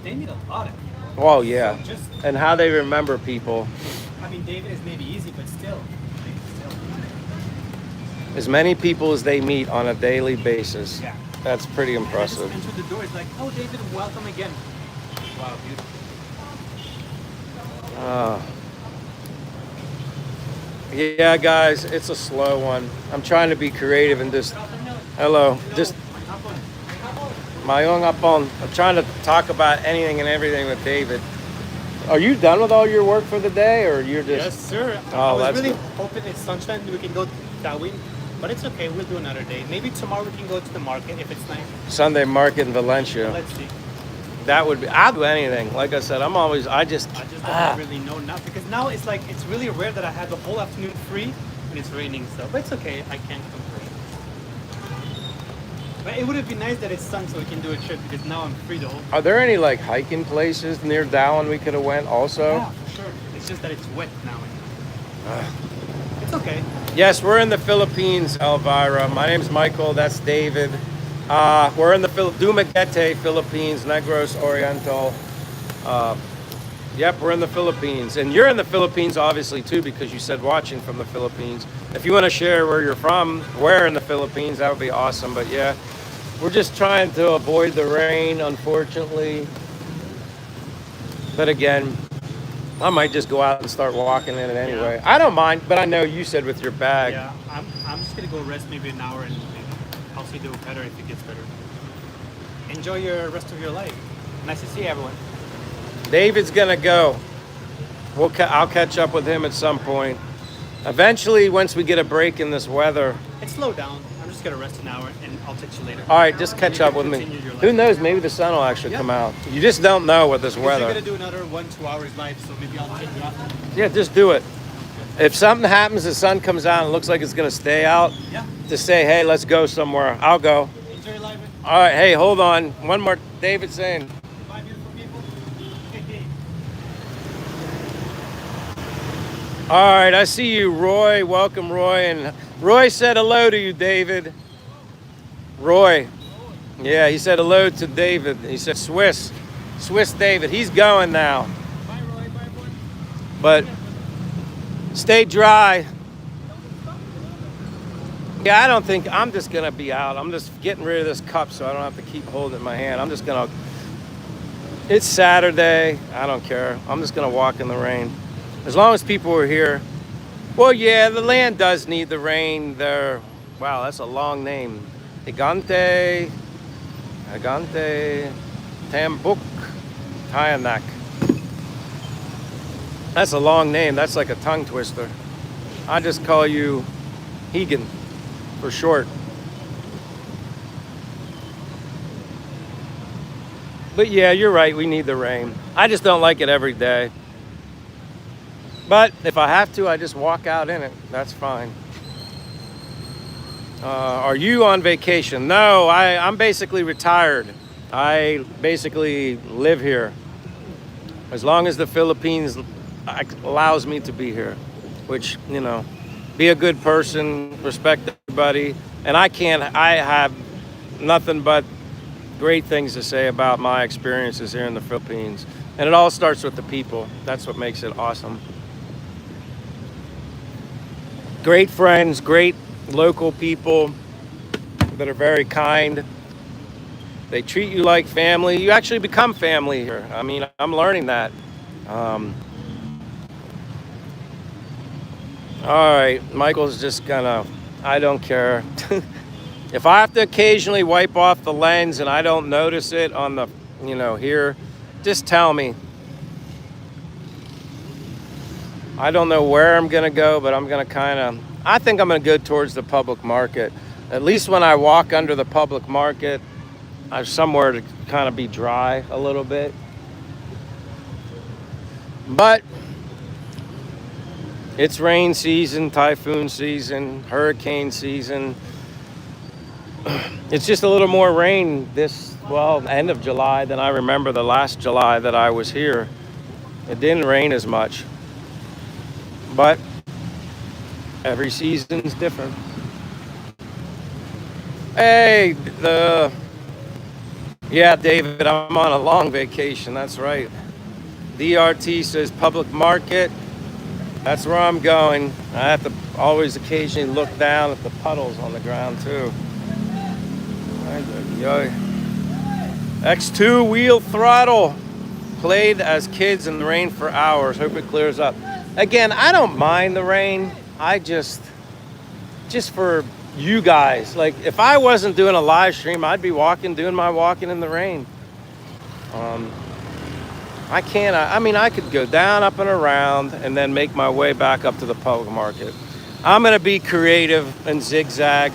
They need a lot of people. Well, yeah, So just, and how they remember people. I mean, David is maybe easy, but still. As many people as they meet on a daily basis. Yeah. That's pretty And I just impressive. entered the door. It's like, oh, David, welcome again. Wow, beautiful. Yeah, guys, it's a slow one. I'm trying to be creative and just. Hello, just Mayong Apon. I'm trying to talk about anything and everything with David. Are you done with all your work for the day, or you're just? Yes, sir. Oh, I was that's really good. hoping it's sunshine and we can go Darwin, but it's okay. We'll do another day. Maybe tomorrow we can go to the market if it's nice. Sunday market in Valencia. Let's see. That would be. I'll do anything. Like I said, I just don't really know now because now it's like it's really rare that I have the whole afternoon free when it's raining. So, but it's okay. I can't complain. But it would have been nice that it's sun so we can do a trip because now I'm free the whole. Are there any like hiking places near Dallin we could have went also? Yeah, for sure. It's just that it's wet now. It's okay. Yes, we're in the Philippines, Elvira. My name's Michael. That's David. We're in the Dumaguete, Philippines, Negros Oriental. Yep, we're in the Philippines. And you're in the Philippines, obviously, too, because you said watching from the Philippines. If you want to share where you're from, where in the Philippines, that would be awesome. But yeah, we're just trying to avoid the rain, unfortunately. But again, I might just go out and start walking in it anyway. Yeah. I don't mind, but I know you said with your bag. Yeah, I'm just gonna go rest maybe an hour and maybe I'll see do better if it gets better. Enjoy your rest of your life. Nice to see everyone. David's gonna go. I'll catch up with him at some point. Eventually, once we get a break in this weather. It's slowed down. I'm just gonna rest an hour and I'll text you later. All right, just catch You up can with me. continue your life. Who knows? Maybe the sun will actually Yeah. come out. You just don't know with this Because you're weather. gonna do another 1-2 hours live, so maybe I'll take you out. Yeah, just do it. If something happens, the sun comes out and it looks like it's gonna stay out, Yeah. to say, hey, let's go somewhere, I'll go. Enjoy your life. All right, hey, hold on. One more. David saying. Bye, beautiful people. All right, I see you, Roy. Welcome, Roy. And Roy said hello to you, David. Roy. Yeah, he said hello to David. He said Swiss David. He's going now. Bye, Roy. Bye, everyone. But stay dry. Yeah, I don't think I'm just gonna be out. I'm just getting rid of this cup so I don't have to keep holding it in my hand. I'm just gonna. It's Saturday. I don't care. I'm just gonna walk in the rain, as long as people are here. Well, yeah, the land does need the rain. There. Wow, that's a long name. Gigante, Tambuk, Tianak. That's a long name. That's like a tongue twister. I just call you Hegan for short. But yeah, you're right. We need the rain. I just don't like it every day. But if I have to, I just walk out in it. That's fine. Are you on vacation? No, I'm basically retired. I basically live here. As long as the Philippines allows me to be here, which, be a good person, respect everybody. And I have nothing but great things to say about my experiences here in the Philippines. And it all starts with the people. That's what makes it awesome. Great friends, great local people that are very kind. They treat you like family. You actually become family here. I mean, I'm learning that. All right, Michael's just gonna, I don't care. If I have to occasionally wipe off the lens and I don't notice it on the, here, just tell me. I don't know where I'm gonna go, but I'm gonna I think I'm gonna go towards the public market. At least when I walk under the public market, I have somewhere to kind of be dry a little bit. But it's rain season, typhoon season, hurricane season. It's just a little more rain end of July than I remember the last July that I was here. It didn't rain as much. But every season's different. Hey, yeah, David, I'm on a long vacation. That's right. DRT says public market. That's where I'm going. I have to always occasionally look down at the puddles on the ground too. X2 wheel throttle. Played as kids in the rain for hours. Hope it clears up. Again, I don't mind the rain. I just for you guys. Like, if I wasn't doing a live stream, I'd be doing my walking in the rain. I can't. I could go down, up, and around, and then make my way back up to the public market. I'm going to be creative and zigzag.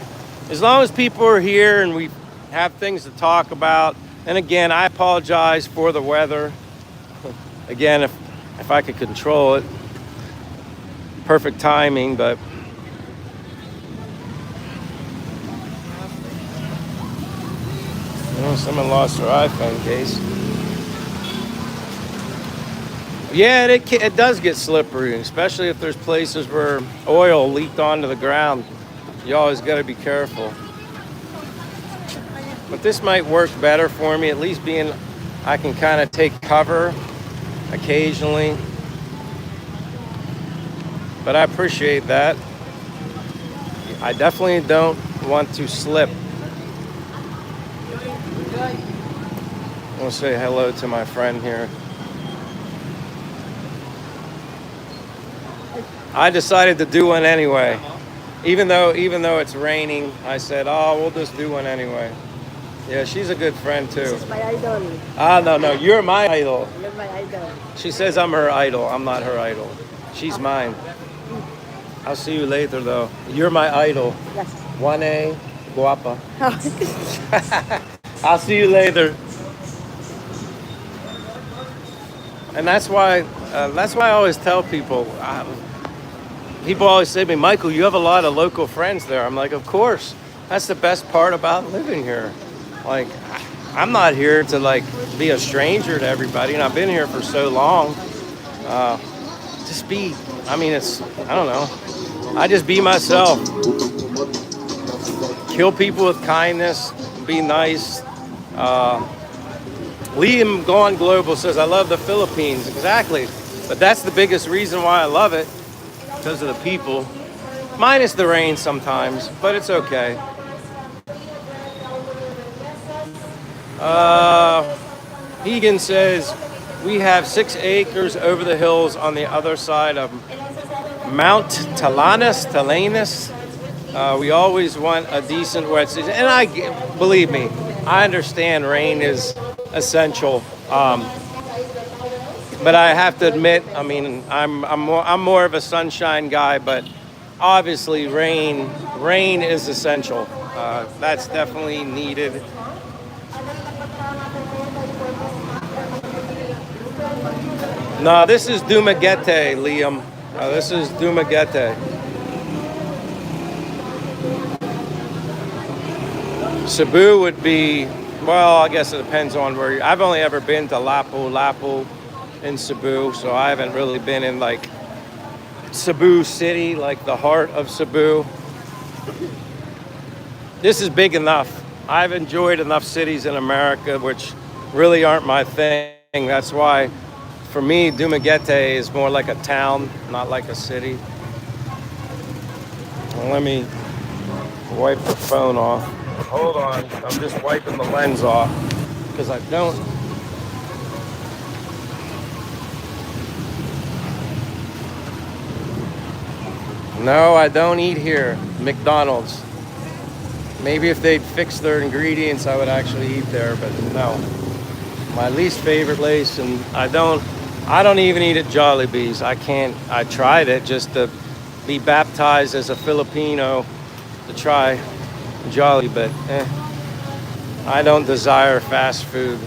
As long as people are here and we have things to talk about. And again, I apologize for the weather. Again, if I could control it. Perfect timing, but someone lost their iPhone case. Yeah, it does get slippery, especially if there's places where oil leaked onto the ground. You always got to be careful. But this might work better for me, at least being I can kind of take cover occasionally. But I appreciate that. I definitely don't want to slip. I want to say hello to my friend here. I decided to do one anyway. Even though it's raining, I said, we'll just do one anyway. Yeah, she's a good friend too. This is my idol. No, you're my idol. You're my idol. She says I'm her idol. I'm not her idol. She's mine. I'll see you later though. You're my idol. Yes. 1A, guapa. I'll see you later. And that's why I always tell people, people always say to me, Michael, you have a lot of local friends there. I'm like, of course. That's the best part about living here. Like, I'm not here to like be a stranger to everybody, and I've been here for so long. Uh, just be, I mean, I don't know. I just be myself. Kill people with kindness. Be nice. Uh, Liam Gone Global says, I love the Philippines. Exactly. But that's the biggest reason why I love it, because of the people. Minus the rain sometimes, but it's okay. Uh, Egan says, we have 6 acres over the hills on the other side of Mount Talanus. We always want a decent wet season. And believe me, I understand rain is essential. But I have to admit, I mean, I'm more of a sunshine guy, but obviously rain is essential. That's definitely needed. No, this is Dumaguete, Liam. This is Dumaguete. Cebu would be, well, I guess it depends on where I've only ever been to Lapu in Cebu, so I haven't really been in like Cebu City, like the heart of Cebu. This is big enough. I've enjoyed enough cities in America, which really aren't my thing. That's why, for me, Dumaguete is more like a town, not like a city. Well, let me wipe the phone off. Hold on, I'm just wiping the lens off because I don't. No, I don't eat here. McDonald's. Maybe if they'd fix their ingredients, I would actually eat there, but no. My least favorite place, and I don't even eat at Jollibee's. I can't. I tried it just to be baptized as a Filipino to try Jolly, but I don't desire fast food.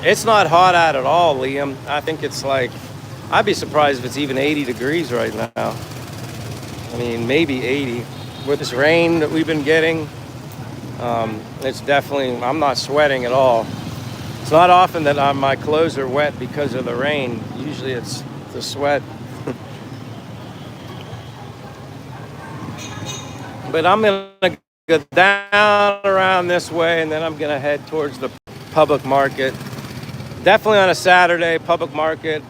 It's not hot out at all, Liam. I think it's like, I'd be surprised if it's even 80 degrees right now. I mean, maybe 80. With this rain that we've been getting, it's definitely, I'm not sweating at all. It's not often that my clothes are wet because of the rain. Usually it's the sweat. But I'm gonna go down around this way, and then I'm gonna head towards the public market. Definitely on a Saturday, public market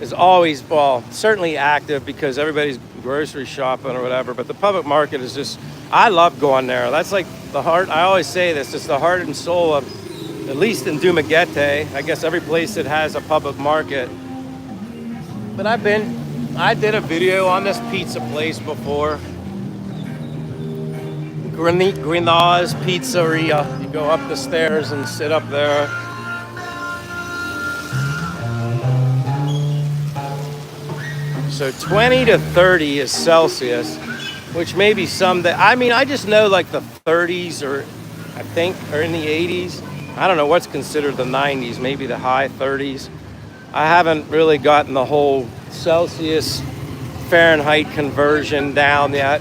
is always, well, certainly active because everybody's grocery shopping or whatever, but the public market is just, I love going there. That's like the heart, I always say this, it's the heart and soul of, at least in Dumaguete, I guess every place that has a public market. But I did a video on this pizza place before. Grenaz Pizzeria. You go up the stairs and sit up there. So 20 to 30 is Celsius, which maybe someday, I mean, I just know like the 30s or I think are in the 80s. I don't know what's considered the 90s, maybe the high 30s. I haven't really gotten the whole Celsius Fahrenheit conversion down yet.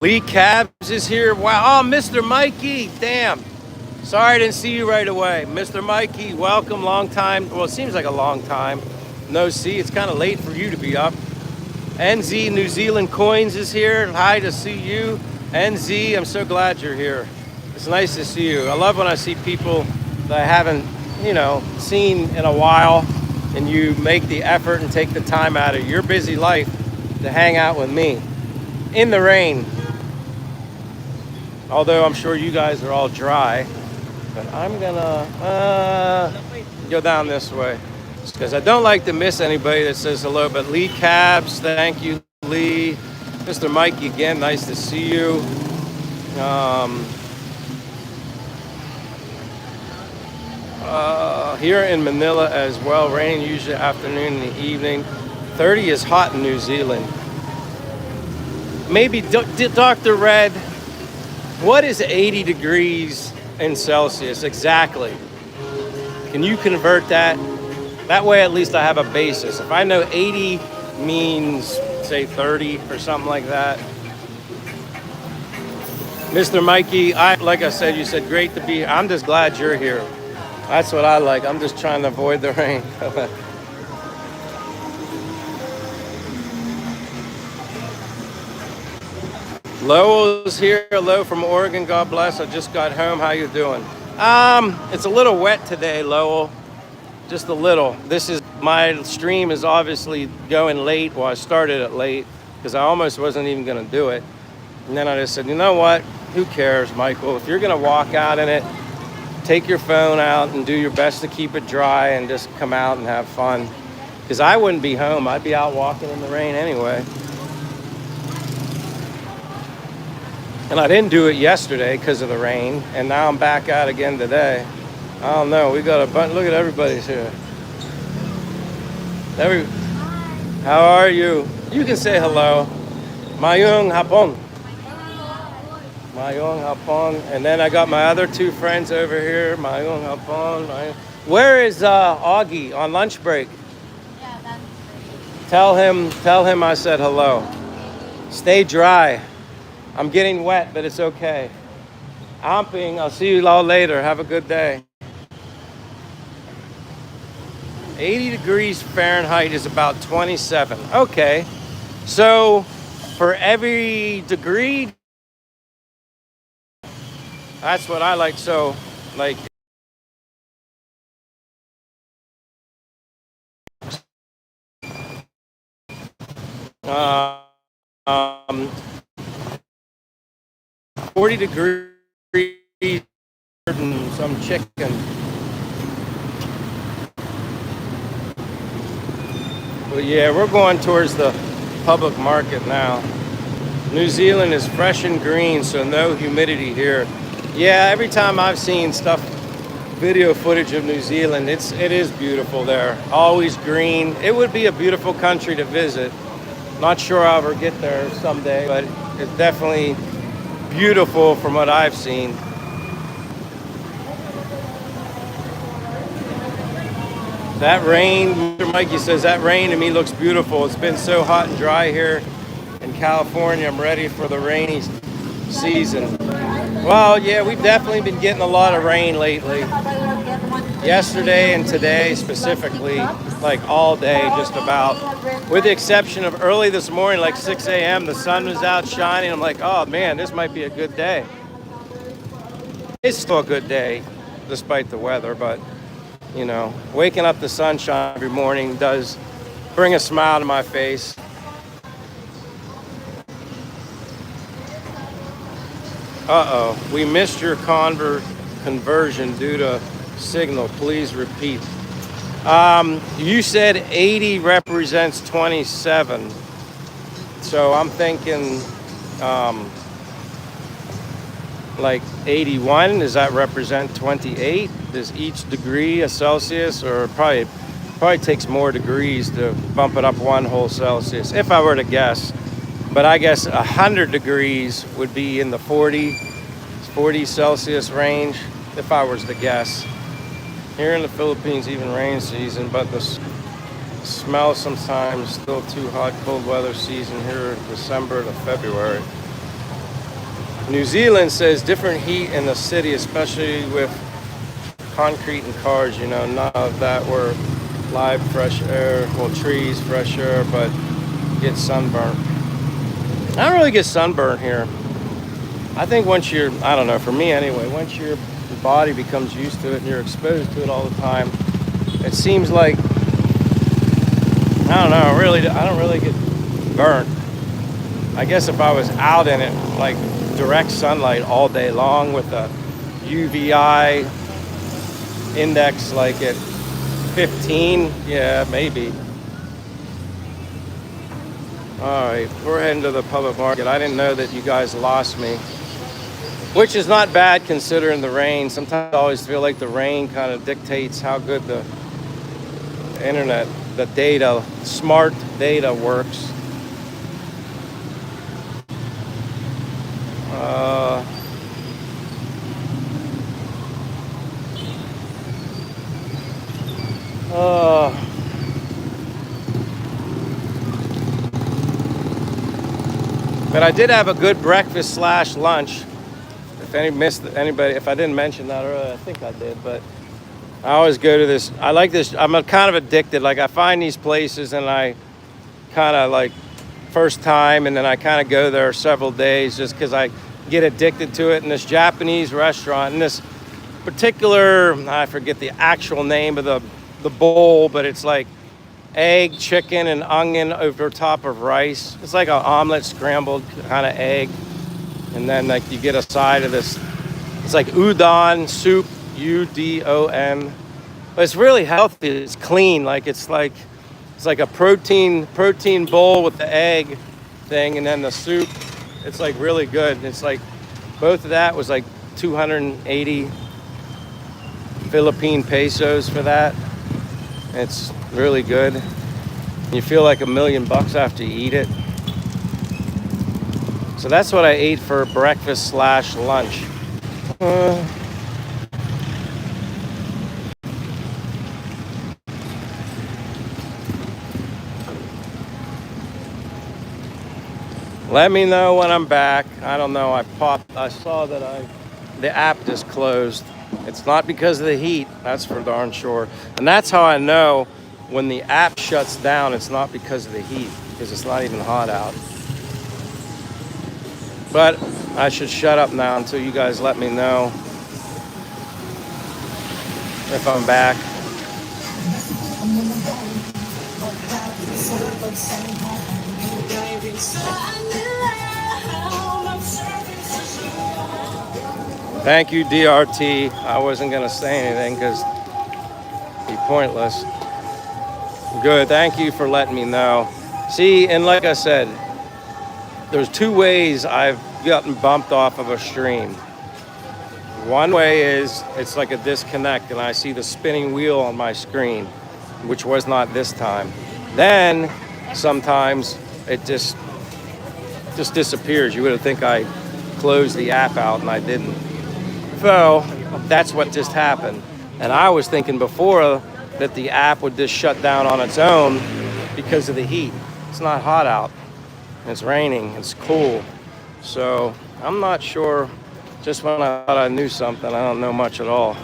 Lee Cabs is here. Wow. Oh, Mr. Mikey. Damn. Sorry I didn't see you right away. Mr. Mikey, welcome. Long time. Well, it seems like a long time. No see. It's kind of late for you to be up. NZ New Zealand Coins is here. Hi to see you. NZ, I'm so glad you're here. It's nice to see you. I love when I see people that I haven't, seen in a while, and you make the effort and take the time out of your busy life to hang out with me in the rain. Although I'm sure you guys are all dry, but I'm gonna go down this way because I don't like to miss anybody that says hello. But Lee Cabs, thank you, Lee. Mr. Mikey again, nice to see you. Here in Manila as well, rain usually afternoon and the evening. 30 is hot in New Zealand. Maybe Dr. Red, what is 80 degrees in Celsius exactly? Can you convert that? That way, at least I have a basis. If I know 80 means, say, 30 or something like that. Mr. Mikey, like I said, you said great to be here. I'm just glad you're here. That's what I like. I'm just trying to avoid the rain. Lowell's here. Hello from Oregon. God bless. I just got home. How you doing? It's a little wet today, Lowell. Just a little. This is my stream is obviously going late. Well, I started it late because I almost wasn't even going to do it. And then I just said, you know what? Who cares, Michael? If you're going to walk out in it, take your phone out and do your best to keep it dry and just come out and have fun. Because I wouldn't be home. I'd be out walking in the rain anyway. And I didn't do it yesterday because of the rain. And now I'm back out again today. I don't know. We got a bunch. Look at everybody's here. How are you? You can say hello. Mayong hapon. Mayong hapon. And then I got my other two friends over here. Mayong hapon. Where is Augie on lunch break? Yeah, that's Tell him I said hello. Stay dry. I'm getting wet, but it's okay. Amping. I'll see you all later. Have a good day. 80 degrees Fahrenheit is about 27. Okay. So for every degree, that's what I like. So like 40 degrees and some chicken. Well, yeah, we're going towards the public market now. New Zealand is fresh and green, so no humidity here. Yeah, every time I've seen video footage of New Zealand, it is beautiful there. Always green. It would be a beautiful country to visit. Not sure I'll ever get there someday, but it's definitely beautiful from what I've seen. That rain, Mr. Mikey says, that rain to me looks beautiful. It's been so hot and dry here in California. I'm ready for the rainy season. Well, yeah, we've definitely been getting a lot of rain lately. Yesterday and today specifically, like all day just about. With the exception of early this morning, like 6 a.m., the sun was out shining. I'm like, oh man, this might be a good day. It's still a good day, despite the weather, but you know, waking up to sunshine every morning does bring a smile to my face. Uh-oh, we missed your conversion due to signal. Please repeat. You said 80 represents 27. So I'm thinking like 81, does that represent 28? Is each degree a Celsius, or probably takes more degrees to bump it up 1 whole Celsius, if I were to guess. But I guess 100 degrees would be in the 40 Celsius range, if I was to guess. Here in the Philippines, even rain season, but the smell sometimes still too hot. Cold weather season here, December to February. New Zealand says different heat in the city, especially with concrete and cars, you know, none of that were live fresh air, well, trees, fresh air, but get sunburned. I don't really get sunburned here. I think once you're, I don't know, for me anyway, once your body becomes used to it and you're exposed to it all the time, it seems like, I don't know, I don't really get burnt. I guess if I was out in it, like direct sunlight all day long with a UVI index like at 15, yeah, maybe. All right, we're heading to the public market. I didn't know that you guys lost me, which is not bad considering the rain. Sometimes I always feel like the rain kind of dictates how good the internet, the data, smart data works. Uh, but I did have a good breakfast slash lunch. If anybody, if I didn't mention that earlier, I think I did. But I always go to this. I like this. I'm kind of addicted. Like I find these places and I kind of like first time, and then I kind of go there several days just because I get addicted to it. And this Japanese restaurant, and this particular, I forget the actual name of the bowl, but it's like egg, chicken, and onion over top of rice. It's like an omelet scrambled kind of egg, and then like you get a side of this. It's like udon soup, udon, but it's really healthy. It's clean. It's like a protein bowl with the egg thing, and then the soup. It's like really good. It's like both of that was like 280 Philippine pesos for that. It's really good. You feel like $1,000,000 after you eat it. So that's what I ate for breakfast slash lunch. Let me know when I'm back. I don't know. I saw that the app just closed. It's not because of the heat. That's for darn sure. And that's how I know when the app shuts down, it's not because of the heat, because it's not even hot out. But I should shut up now until you guys let me know if I'm back. Thank you, DRT. I wasn't going to say anything because it'd be pointless. Good. Thank you for letting me know. See, and like I said, there's two ways I've gotten bumped off of a stream. One way is it's like a disconnect and I see the spinning wheel on my screen, which was not this time. Then sometimes it just disappears. You would think I closed the app out and I didn't. So that's what just happened. And I was thinking before that the app would just shut down on its own because of the heat. It's not hot out. It's raining. It's cool. So I'm not sure. Just when I thought I knew something, I don't know much at all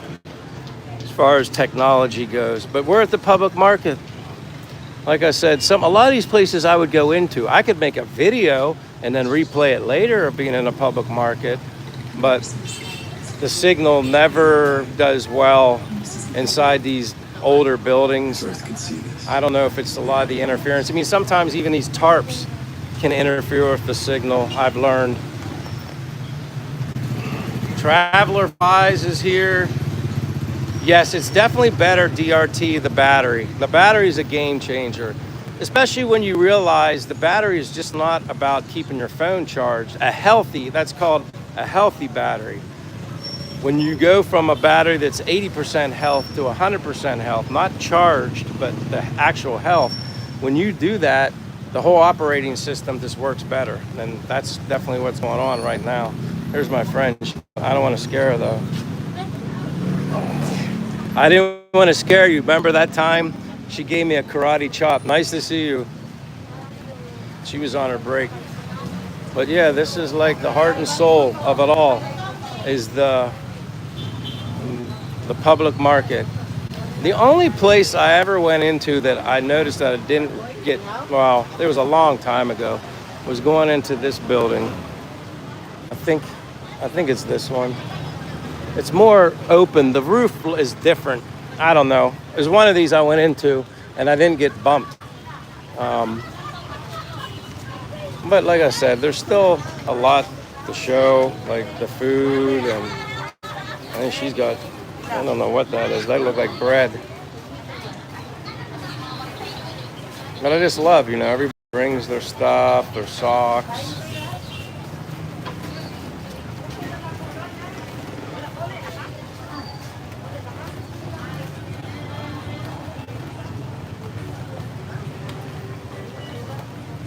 as far as technology goes. But we're at the public market. Like I said, a lot of these places I would go into, I could make a video and then replay it later of being in a public market, but the signal never does well inside these older buildings. I don't know if it's a lot of the interference. I mean, sometimes even these tarps can interfere with the signal, I've learned. Traveler Fies is here. Yes, it's definitely better, DRT, the battery. The battery is a game changer, especially when you realize the battery is just not about keeping your phone charged. That's called a healthy battery. When you go from a battery that's 80% health to 100% health, not charged, but the actual health, when you do that, the whole operating system just works better. And that's definitely what's going on right now. There's my friend. I don't want to scare her though. I didn't want to scare you. Remember that time she gave me a karate chop? Nice to see you. She was on her break. But yeah, this is like the heart and soul of it all, is the public market. The only place I ever went into that I noticed that I didn't get, well, there was a long time ago, was going into this building. I think it's this one. It's more open. The roof is different. I don't know. There's one of these I went into and I didn't get bumped. But like I said, there's still a lot to show, like the food, and I think she's got, I don't know what that is. They look like bread. But I just love, everybody brings their stuff, their socks.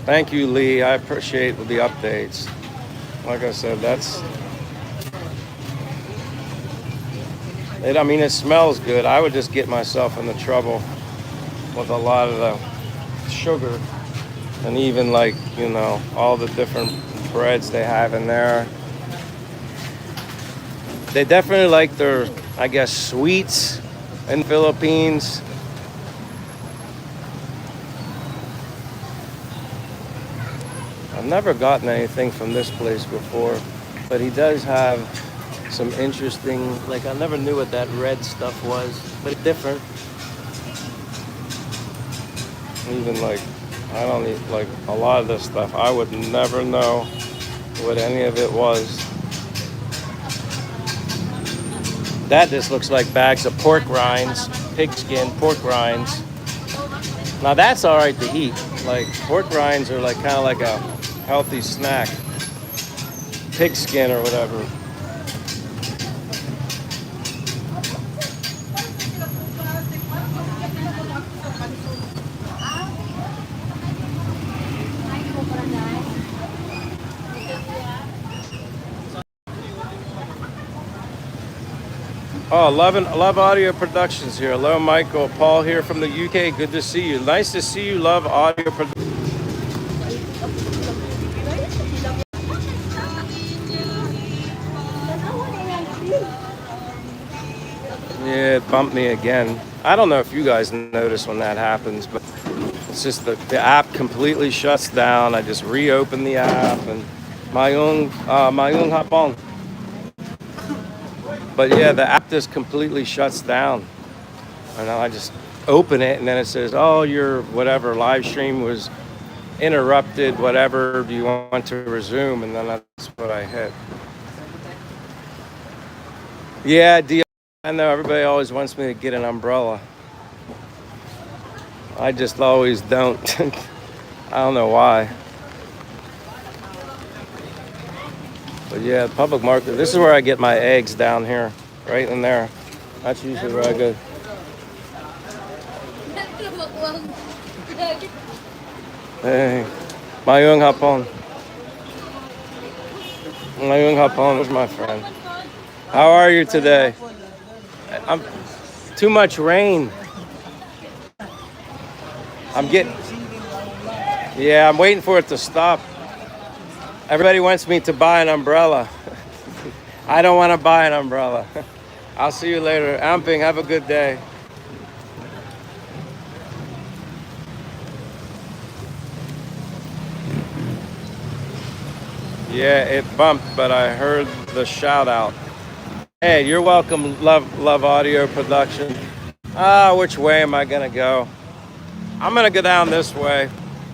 Thank you, Lee. I appreciate the updates. Like I said, it smells good. I would just get myself into trouble with a lot of the sugar, and even like, all the different breads they have in there. They definitely like their, I guess, sweets in the Philippines. I've never gotten anything from this place before, but he does have some interesting, like I never knew what that red stuff was, but it's different. Even like, I don't eat, like a lot of this stuff, I would never know what any of it was. That just looks like bags of pork rinds, pigskin pork rinds. Now that's all right to eat. Like pork rinds are like kind of like a healthy snack. Pigskin or whatever. Oh, Love Audio Productions here. Hello, Michael. Paul here from the UK. Good to see you. Nice to see you, Love Audio Productions. Yeah, it bumped me again. I don't know if you guys notice when that happens, but it's just the app completely shuts down. I just reopen the app and my own hapon. But yeah, the app just completely shuts down. And I just open it and then it says, oh, your whatever live stream was interrupted, whatever. Do you want to resume? And then that's what I hit. Yeah, I know everybody always wants me to get an umbrella. I just always don't. I don't know why. But yeah, public market. This is where I get my eggs down here, right in there. That's usually where I go. Hey, Mayung Hapon. Mayung Hapon is my friend. How are you today? I'm too much rain. Yeah, I'm waiting for it to stop. Everybody wants me to buy an umbrella. I don't want to buy an umbrella. I'll see you later. Amping, have a good day. Yeah, it bumped, but I heard the shout out. Hey, you're welcome, Love Audio Production. Which way am I gonna go? I'm gonna go down this way.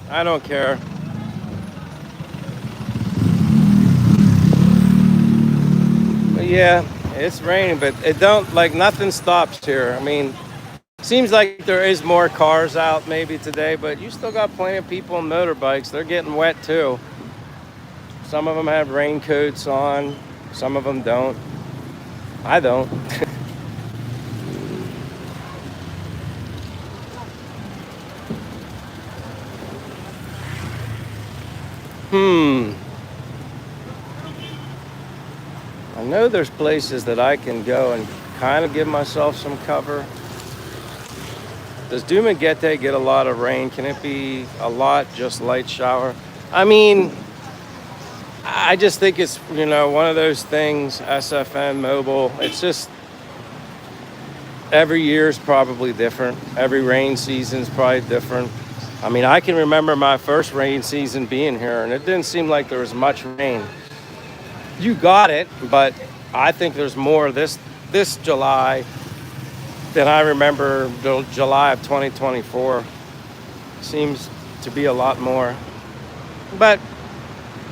I don't care. But yeah, it's raining, but nothing stops here. I mean, seems like there is more cars out maybe today, but you still got plenty of people on motorbikes. They're getting wet too. Some of them have raincoats on, some of them don't. I don't. I know there's places that I can go and kind of give myself some cover. Does Dumaguete get a lot of rain? Can it be a lot, just light shower? I mean, I just think it's, one of those things, SFN mobile. It's just every year is probably different. Every rain season is probably different. I mean, I can remember my first rain season being here, and it didn't seem like there was much rain. You got it, but I think there's more this July than I remember July of 2024. Seems to be a lot more. But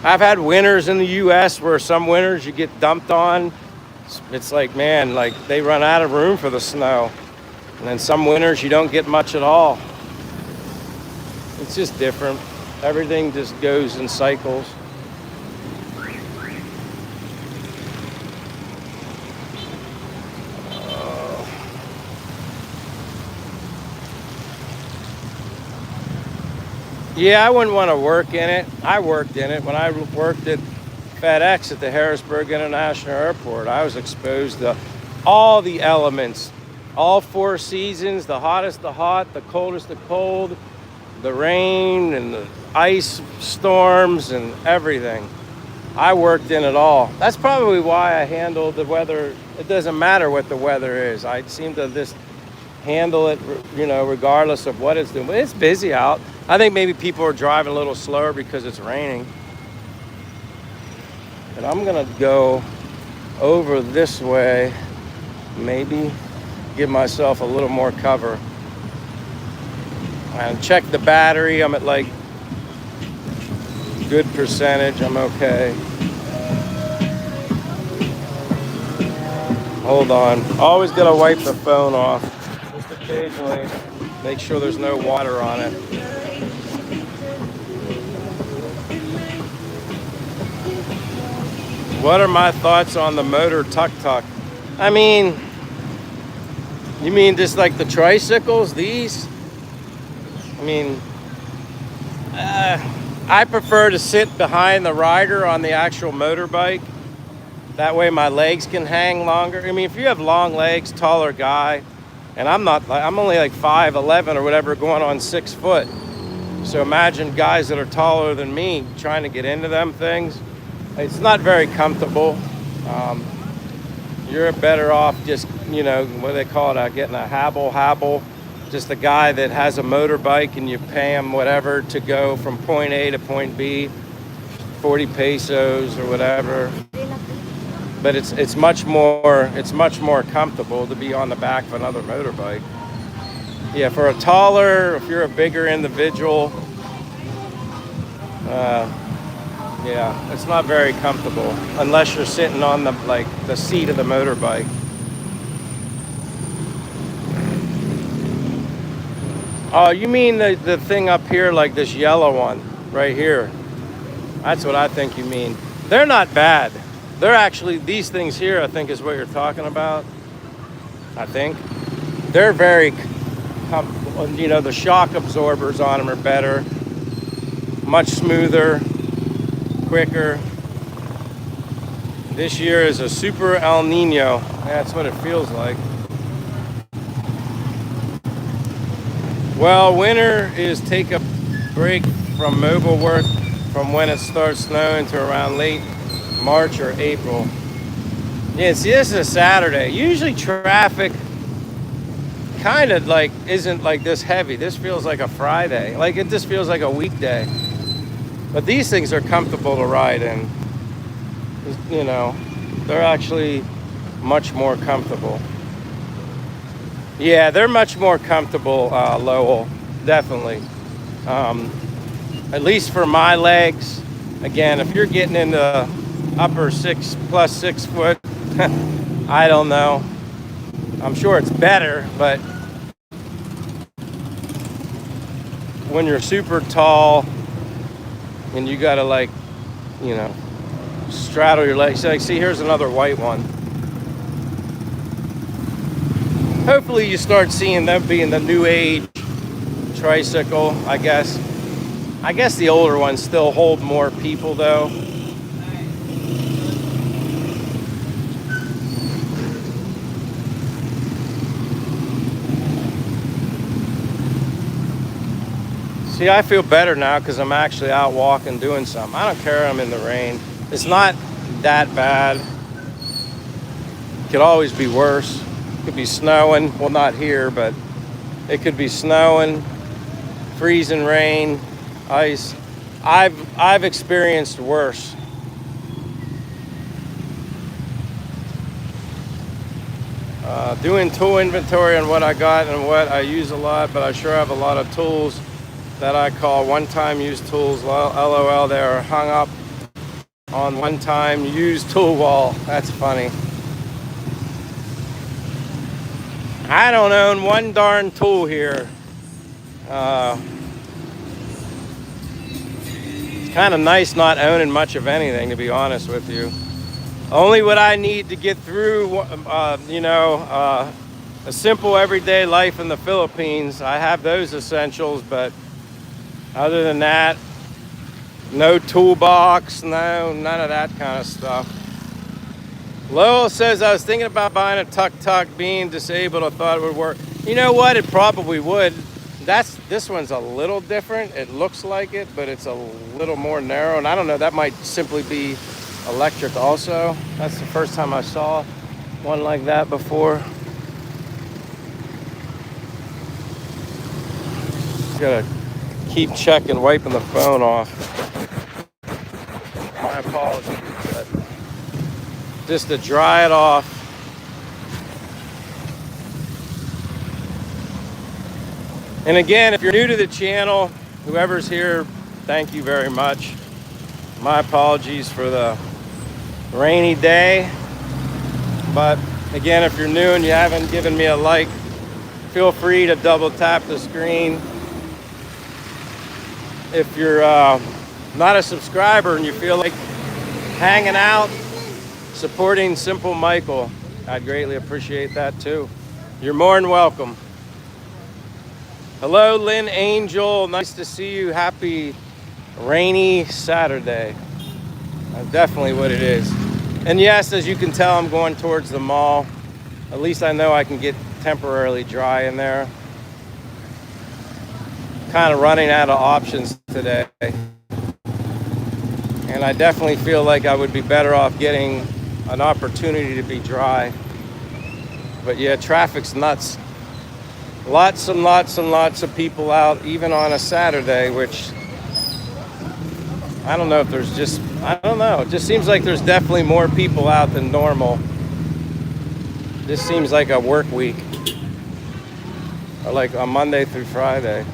I've had winters in the U.S. where some winters you get dumped on. It's like, man, like they run out of room for the snow. And then some winters you don't get much at all. It's just different. Everything just goes in cycles. Yeah, I wouldn't want to work in it. I worked in it when I worked at FedEx at the Harrisburg International Airport. I was exposed to all the elements all four seasons, the hottest the hot, the coldest the cold, the rain and the ice storms and everything. I worked in it all. That's probably why I handle the weather. It doesn't matter what the weather is. I seem to just handle it, regardless of what it's doing. It's busy out. I think maybe people are driving a little slower because it's raining. And I'm gonna go over this way, maybe give myself a little more cover. And check the battery. I'm at like good percentage. I'm okay. Hold on. Always gotta wipe the phone off. Just occasionally make sure there's no water on it. What are my thoughts on the motor tuk-tuk? I mean, you mean just like the tricycles, these? I mean, I prefer to sit behind the rider on the actual motorbike. That way my legs can hang longer. I mean, if you have long legs, taller guy, and I'm only like 5'11" or whatever, going on 6 foot. So imagine guys that are taller than me trying to get into them things. It's not very comfortable. You're better off just, what do they call it, getting a habble. Just a guy that has a motorbike and you pay him whatever to go from point A to point B, 40 pesos or whatever. But it's much more comfortable to be on the back of another motorbike. Yeah, for a taller, if you're a bigger individual, yeah, it's not very comfortable unless you're sitting on the seat of the motorbike. Oh, you mean the thing up here, like this yellow one right here? That's what I think you mean. They're not bad. They're actually, these things here, I think is what you're talking about. I think. They're very comfortable. The shock absorbers on them are better. Much smoother, quicker. This year is a super El Nino. That's what it feels like. Well, winter is take a break from mobile work from when it starts snowing to around late March or April. Yeah, see, this is a Saturday. Usually traffic kind of isn't like this heavy. This feels like a Friday. Like it just feels like a weekday. But these things are comfortable to ride in. They're actually much more comfortable. Yeah, they're much more comfortable, Lowell, definitely. At least for my legs. Again, if you're getting into upper 6 foot, I don't know. I'm sure it's better, but when you're super tall and you gotta straddle your legs. See, here's another white one. Hopefully you start seeing them being the new age tricycle, I guess. I guess the older ones still hold more people though. See, I feel better now because I'm actually out walking, doing something. I don't care if I'm in the rain. It's not that bad. It could always be worse. It could be snowing. Well, not here, but it could be snowing, freezing rain, ice. I've experienced worse. Doing tool inventory on what I got and what I use a lot, but I sure have a lot of tools that I call one-time use tools. LOL, they are hung up on one-time use tool wall. That's funny. I don't own one darn tool here. It's kind of nice not owning much of anything, to be honest with you. Only what I need to get through, a simple everyday life in the Philippines. I have those essentials, but other than that, no toolbox, none of that kind of stuff. Lowell says, I was thinking about buying a tuk-tuk. Being disabled, I thought it would work. You know what? It probably would. This one's a little different. It looks like it, but it's a little more narrow. And I don't know, that might simply be electric also. That's the first time I saw one like that before. Gotta keep checking, wiping the phone off. My apologies, but just to dry it off. And again, if you're new to the channel, whoever's here, thank you very much. My apologies for the rainy day. But again, if you're new and you haven't given me a like, feel free to double tap the screen. If you're not a subscriber and you feel like hanging out, supporting Simple Michael, I'd greatly appreciate that too. You're more than welcome. Hello, Lynn Angel. Nice to see you. Happy rainy Saturday. That's definitely what it is. And yes, as you can tell, I'm going towards the mall. At least I know I can get temporarily dry in there. Kind of running out of options today. And I definitely feel like I would be better off getting an opportunity to be dry. But yeah, traffic's nuts. Lots and lots and lots of people out, even on a Saturday, which I don't know if there's just, I don't know. It just seems like there's definitely more people out than normal. This seems like a work week, or like a Monday through Friday.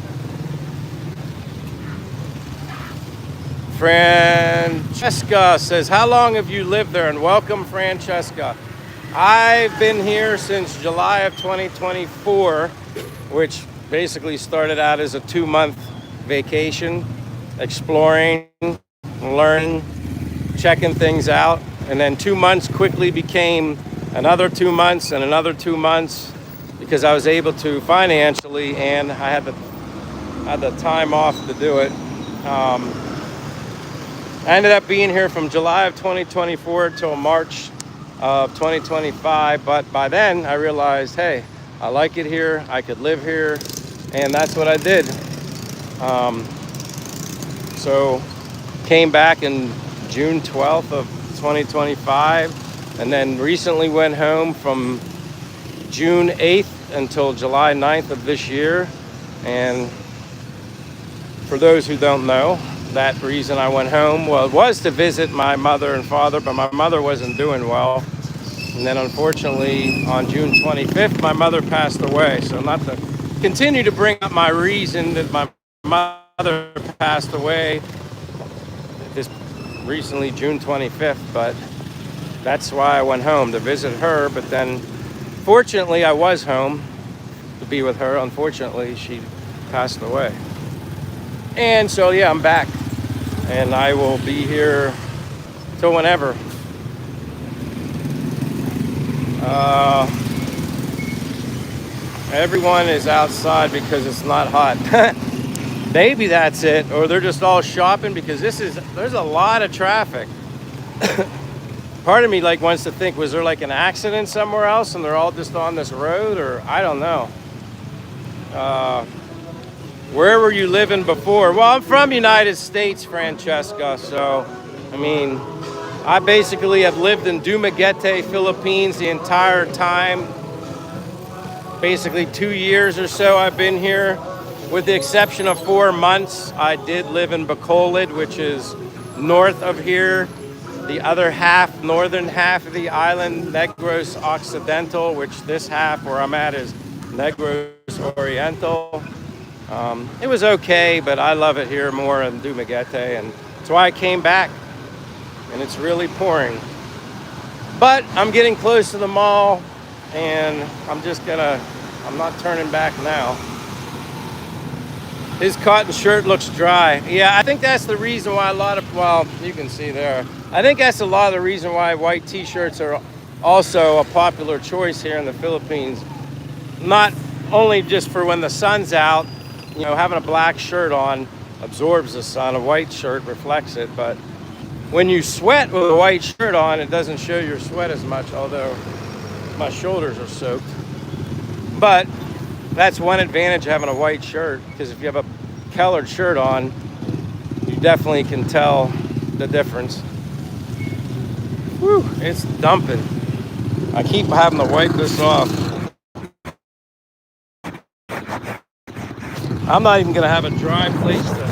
Francesca says, how long have you lived there? And welcome, Francesca. I've been here since July of 2024, which basically started out as a 2-month vacation, exploring, learning, checking things out. And then 2 months quickly became another 2 months and another 2 months, because I was able to financially, and I had the time off to do it. I ended up being here from July of 2024 till March of 2025, but by then I realized, hey, I like it here, I could live here, and that's what I did. So came back in June 12th of 2025, and then recently went home from June 8th until July 9th of this year. And for those who don't know, that reason I went home was to visit my mother and father, but my mother wasn't doing well. And then unfortunately on June 25th, my mother passed away. So not to continue to bring up my reason that my mother passed away this recently, June 25th, but that's why I went home, to visit her. But then fortunately I was home to be with her. Unfortunately, she passed away. And so yeah, I'm back, and I will be here till whenever. Everyone is outside because it's not hot. Maybe that's it, or they're just all shopping, because there's a lot of traffic. Part of me like wants to think, was there like an accident somewhere else and they're all just on this road, or I don't know. Where were you living before? Well, I'm from United States, Francesca. So, I mean, I basically have lived in Dumaguete, Philippines the entire time. Basically 2 years or so I've been here. With the exception of 4 months, I did live in Bacolod, which is north of here. The other half, northern half of the island, Negros Occidental, which this half where I'm at is Negros Oriental. It was okay, but I love it here more in Dumaguete, and that's why I came back. And it's really pouring. But I'm getting close to the mall, and I'm not turning back now. His cotton shirt looks dry. Yeah, I think that's the reason why you can see there. I think that's a lot of the reason why white t-shirts are also a popular choice here in the Philippines. Not only just for when the sun's out, having a black shirt on absorbs the sun, a white shirt reflects it, but when you sweat with a white shirt on, it doesn't show your sweat as much, although my shoulders are soaked. But that's one advantage of having a white shirt, because if you have a colored shirt on, you definitely can tell the difference. Whew, it's dumping. I keep having to wipe this off. I'm not even gonna have a dry place to.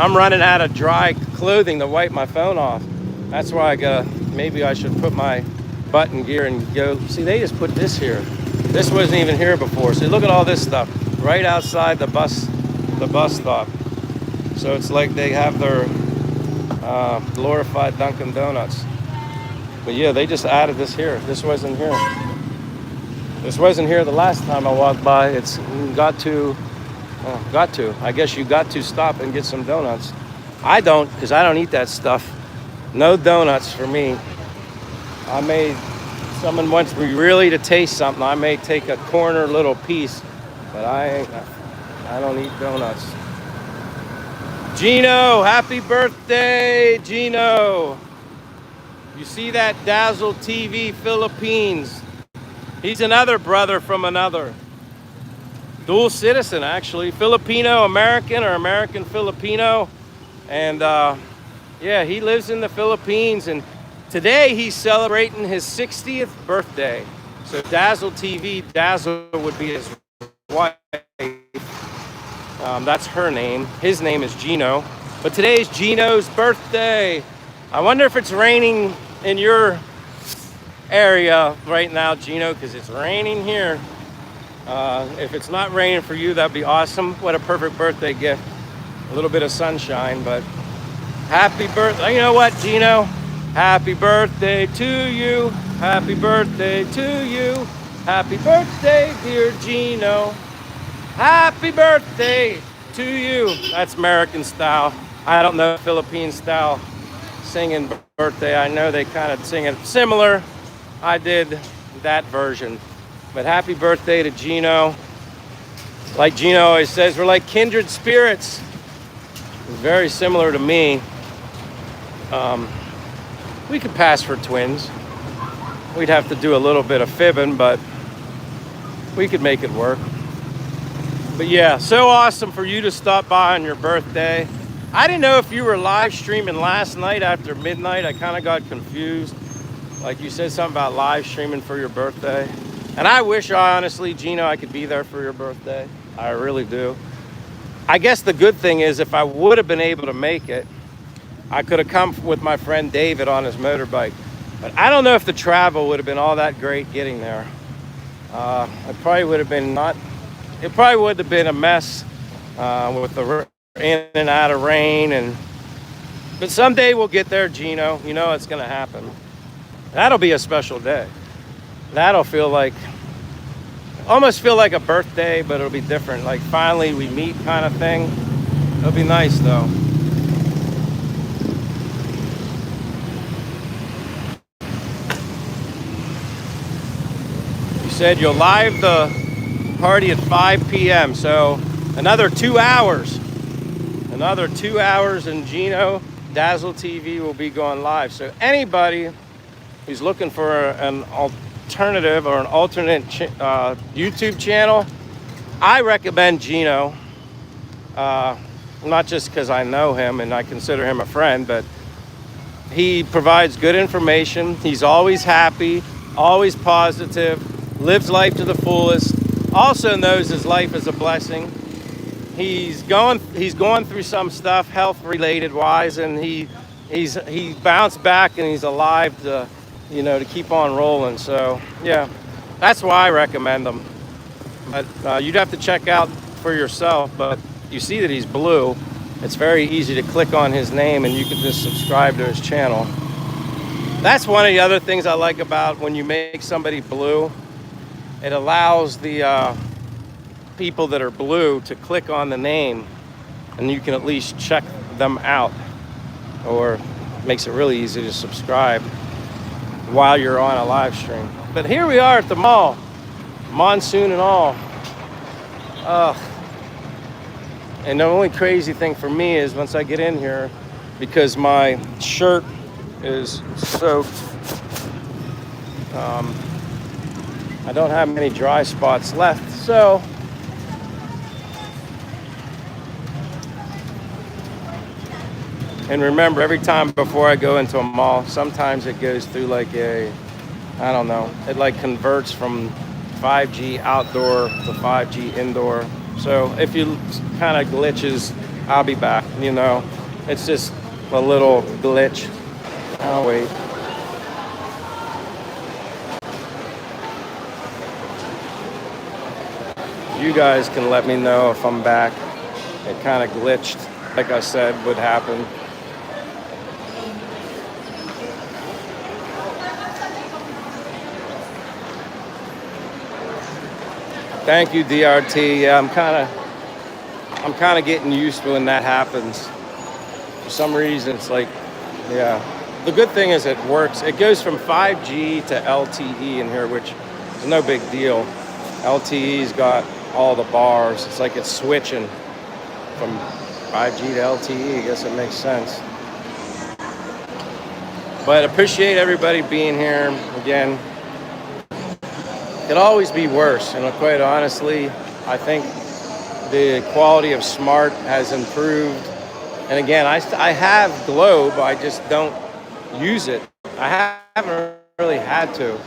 I'm running out of dry clothing to wipe my phone off. That's why maybe I should put my button gear and go. See, they just put this here. This wasn't even here before. See, look at all this stuff right outside the bus stop. So it's like they have their glorified Dunkin' Donuts. But yeah, they just added this here. This wasn't here. This wasn't here the last time I walked by. It's got to. I guess you got to stop and get some donuts. I don't, because I don't eat that stuff. No donuts for me. Someone wants me really to taste something, I may take a corner little piece, but I don't eat donuts. Gino, happy birthday, Gino. You see that Dazzle TV Philippines? He's another brother from another. Dual citizen, actually. Filipino-American or American-Filipino. And yeah, he lives in the Philippines. And today he's celebrating his 60th birthday. So Dazzle TV, Dazzle would be his wife. That's her name. His name is Gino. But today's Gino's birthday. I wonder if it's raining in your area right now, Gino, because it's raining here. If it's not raining for you, that'd be awesome. What a perfect birthday gift. A little bit of sunshine, but happy birthday. You know what, Gino? Happy birthday to you. Happy birthday to you. Happy birthday, dear Gino. Happy birthday to you. That's American style. I don't know Philippine style singing birthday. I know they kind of sing it similar. I did that version. But happy birthday to Gino. Like Gino always says, we're like kindred spirits. Very similar to me. We could pass for twins. We'd have to do a little bit of fibbing, but we could make it work. But yeah, so awesome for you to stop by on your birthday. I didn't know if you were live streaming last night after midnight. I kind of got confused. Like you said something about live streaming for your birthday. And I wish, honestly, Gino, I could be there for your birthday. I really do. I guess the good thing is if I would have been able to make it, I could have come with my friend David on his motorbike. But I don't know if the travel would have been all that great getting there. It probably would have been a mess with the in and out of rain. But someday we'll get there, Gino. You know it's going to happen. That'll be a special day. That'll almost feel like a birthday, but it'll be different. Like finally we meet kind of thing. It'll be nice though. You said you'll live the party at 5 p.m. So another 2 hours. Another 2 hours and Gino Dazzle TV will be going live. So anybody who's looking for an alternative or an alternate YouTube channel, I recommend Gino. Not just because I know him and I consider him a friend, but he provides good information. He's always happy, always positive, lives life to the fullest, also knows his life is a blessing. He's going through some stuff health related wise, and he bounced back and he's alive to keep on rolling. So yeah, that's why I recommend him. But you'd have to check out for yourself. But you see that he's blue. It's very easy to click on his name and you can just subscribe to his channel. That's one of the other things I like about when you make somebody blue. It allows the people that are blue to click on the name, and you can at least check them out, or makes it really easy to subscribe while you're on a live stream. But here we are at the mall, monsoon and all. And the only crazy thing for me is once I get in here, because my shirt is soaked, um, I don't have many dry spots left. So and remember, every time before I go into a mall, sometimes it goes through like I don't know, it like converts from 5G outdoor to 5G indoor. So if you kind of glitches, I'll be back. It's just a little glitch. I'll wait. You guys can let me know if I'm back. It kind of glitched, like I said, would happen. Thank you, DRT. Yeah, I'm kind of getting used to when that happens. For some reason, it's like, yeah. The good thing is it works. It goes from 5G to LTE in here, which is no big deal. LTE's got all the bars. It's like it's switching from 5G to LTE. I guess it makes sense. But appreciate everybody being here again. Could always be worse, and quite honestly, I think the quality of Smart has improved. And again, I have Globe, I just don't use it. I haven't really had to.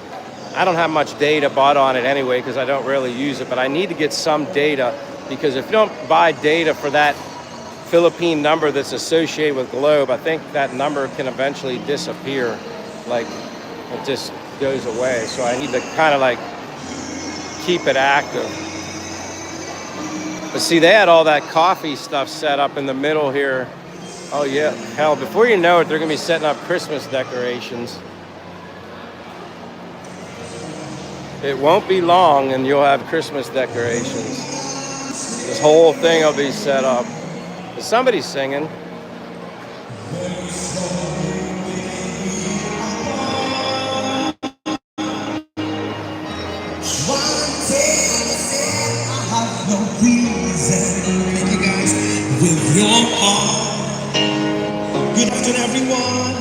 I don't have much data bought on it anyway because I don't really use it, but I need to get some data because if you don't buy data for that Philippine number that's associated with Globe, I think that number can eventually disappear. Like, it just goes away. So I need to kind of like keep it active. But see, they had all that coffee stuff set up in the middle here. Oh yeah, hell, before you know it, they're gonna be setting up Christmas decorations. It won't be long and you'll have Christmas decorations. This whole thing will be set up. But somebody's singing. With your heart. Good afternoon, everyone.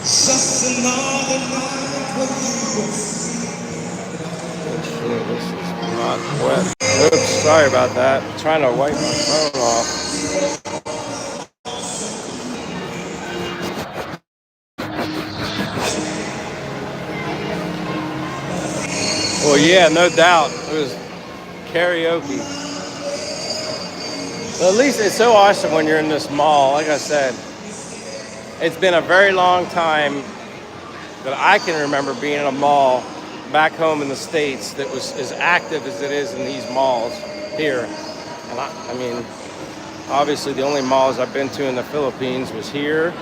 Just another night with This is not wet. Oops, sorry about that. I'm trying to wipe my phone off. Well, yeah, no doubt. It was karaoke. But at least it's so awesome when you're in this mall. Like I said, it's been a very long time that I can remember being in a mall back home in the States that was as active as it is in these malls here. And I mean, obviously the only malls I've been to in the Philippines was here,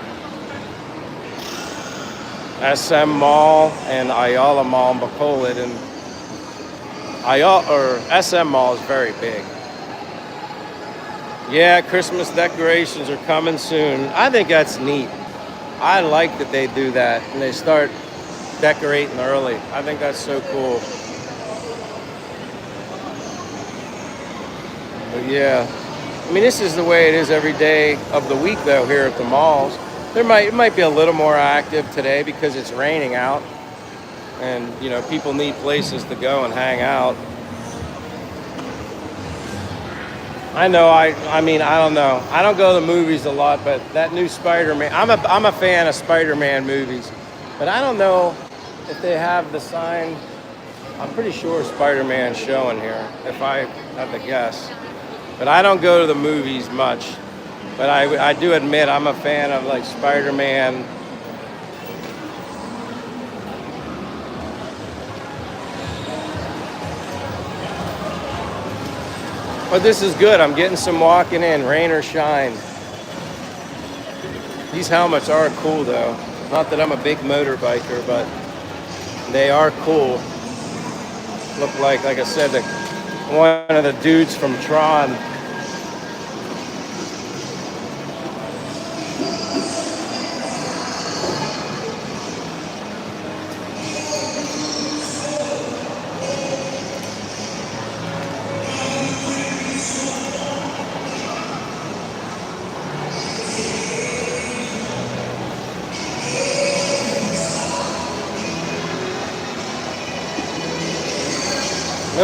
SM Mall and Ayala Mall in Bacolod. And SM Mall is very big. Yeah, Christmas decorations are coming soon. I think that's neat. I like that they do that and they start decorating early. I think that's so cool. But yeah, I mean, this is the way it is every day of the week though here at the malls. It might be a little more active today because it's raining out and people need places to go and hang out. I know. I mean, I don't know. I don't go to the movies a lot, but that new Spider-Man. I'm a fan of Spider-Man movies, but I don't know if they have the sign. I'm pretty sure Spider-Man's showing here, if I had to guess. But I don't go to the movies much. But I do admit I'm a fan of like Spider-Man. But this is good. I'm getting some walking in, rain or shine. These helmets are cool though. Not that I'm a big motorbiker, but they are cool. Look like I said, one of the dudes from Tron.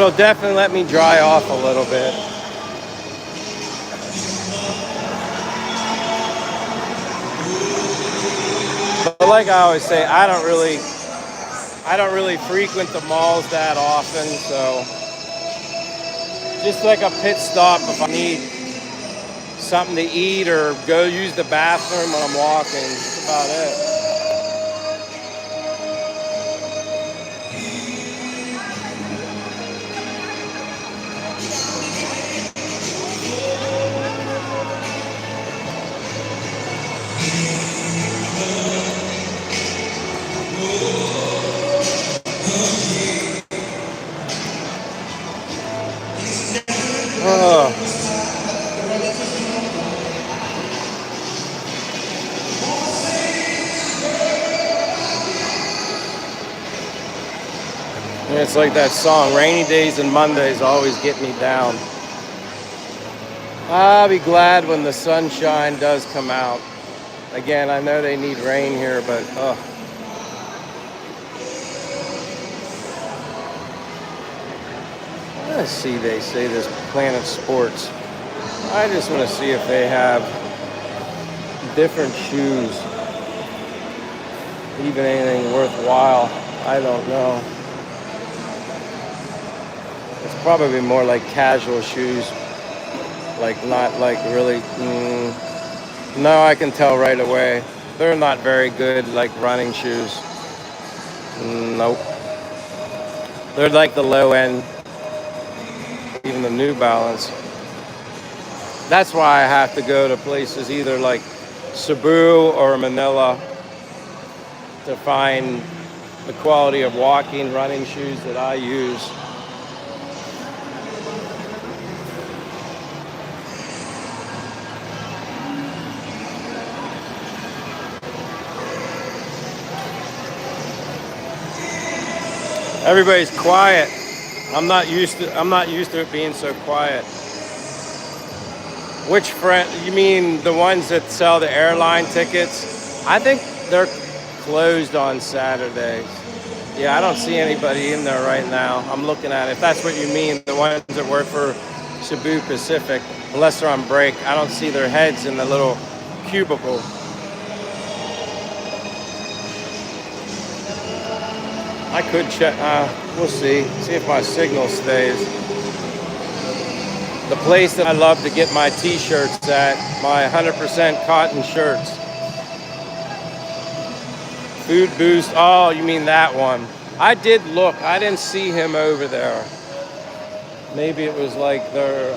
It'll definitely let me dry off a little bit. But like I always say, I don't really frequent the malls that often, so just like a pit stop if I need something to eat or go use the bathroom when I'm walking. That's about it. Oh, it's like that song, rainy days and Mondays always get me down. I'll be glad when the sunshine does come out. Again, I know they need rain here, but let's see, they say this Planet Sports. I just want to see if they have different shoes, even anything worthwhile. I don't know. It's probably more like casual shoes, like not like really. No, I can tell right away. They're not very good, like running shoes. Nope. They're like the low end, even the New Balance. That's why I have to go to places either like Cebu or Manila to find the quality of walking running shoes that I use. Everybody's quiet. I'm not used to it being so quiet. Which friend? You mean the ones that sell the airline tickets? I think they're closed on Saturdays. Yeah, I don't see anybody in there right now. I'm looking at it. If that's what you mean, the ones that work for Cebu Pacific, unless they're on break, I don't see their heads in the little cubicle. I could check. We'll see. See if my signal stays. The place that I love to get my t-shirts at, my 100% cotton shirts. Food Boost. Oh, you mean that one? I did look. I didn't see him over there. Maybe it was like their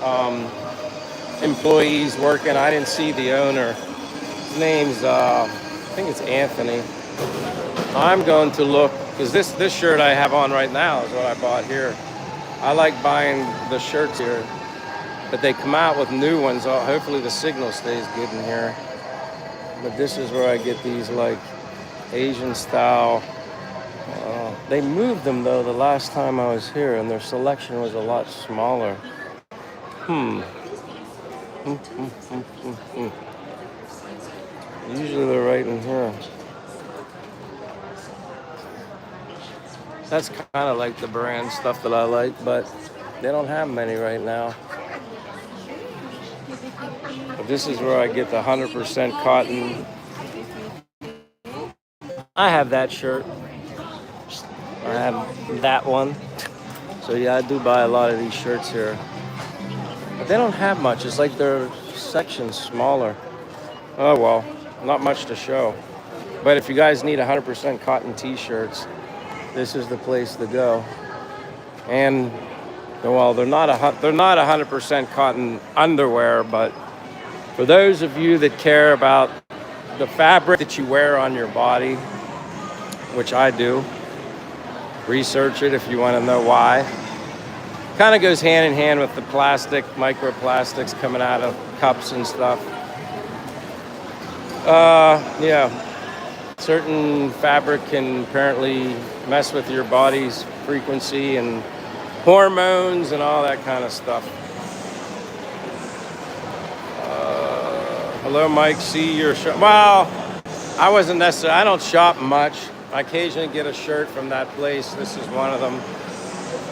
employees working. I didn't see the owner. His name's, I think it's Anthony. I'm going to look, because this shirt I have on right now is what I bought here. I like buying the shirts here, but they come out with new ones. Hopefully the signal stays good in here. But this is where I get these like Asian style. They moved them though the last time I was here, and their selection was a lot smaller. Usually they're right in here. That's kind of like the brand stuff that I like, but they don't have many right now. But this is where I get the 100% cotton. I have that shirt. I have that one. So yeah, I do buy a lot of these shirts here. But they don't have much. It's like their section's smaller. Oh well, not much to show. But if you guys need 100% cotton t-shirts, this is the place to go. And well, they're not 100% cotton underwear, but for those of you that care about the fabric that you wear on your body, which I do, research it if you want to know why. Kind of goes hand in hand with the plastic, microplastics coming out of cups and stuff. Yeah. Certain fabric can apparently mess with your body's frequency and hormones and all that kind of stuff. Hello, Mike. See your shirt. Well, I wasn't necessarily. I don't shop much. I occasionally get a shirt from that place. This is one of them.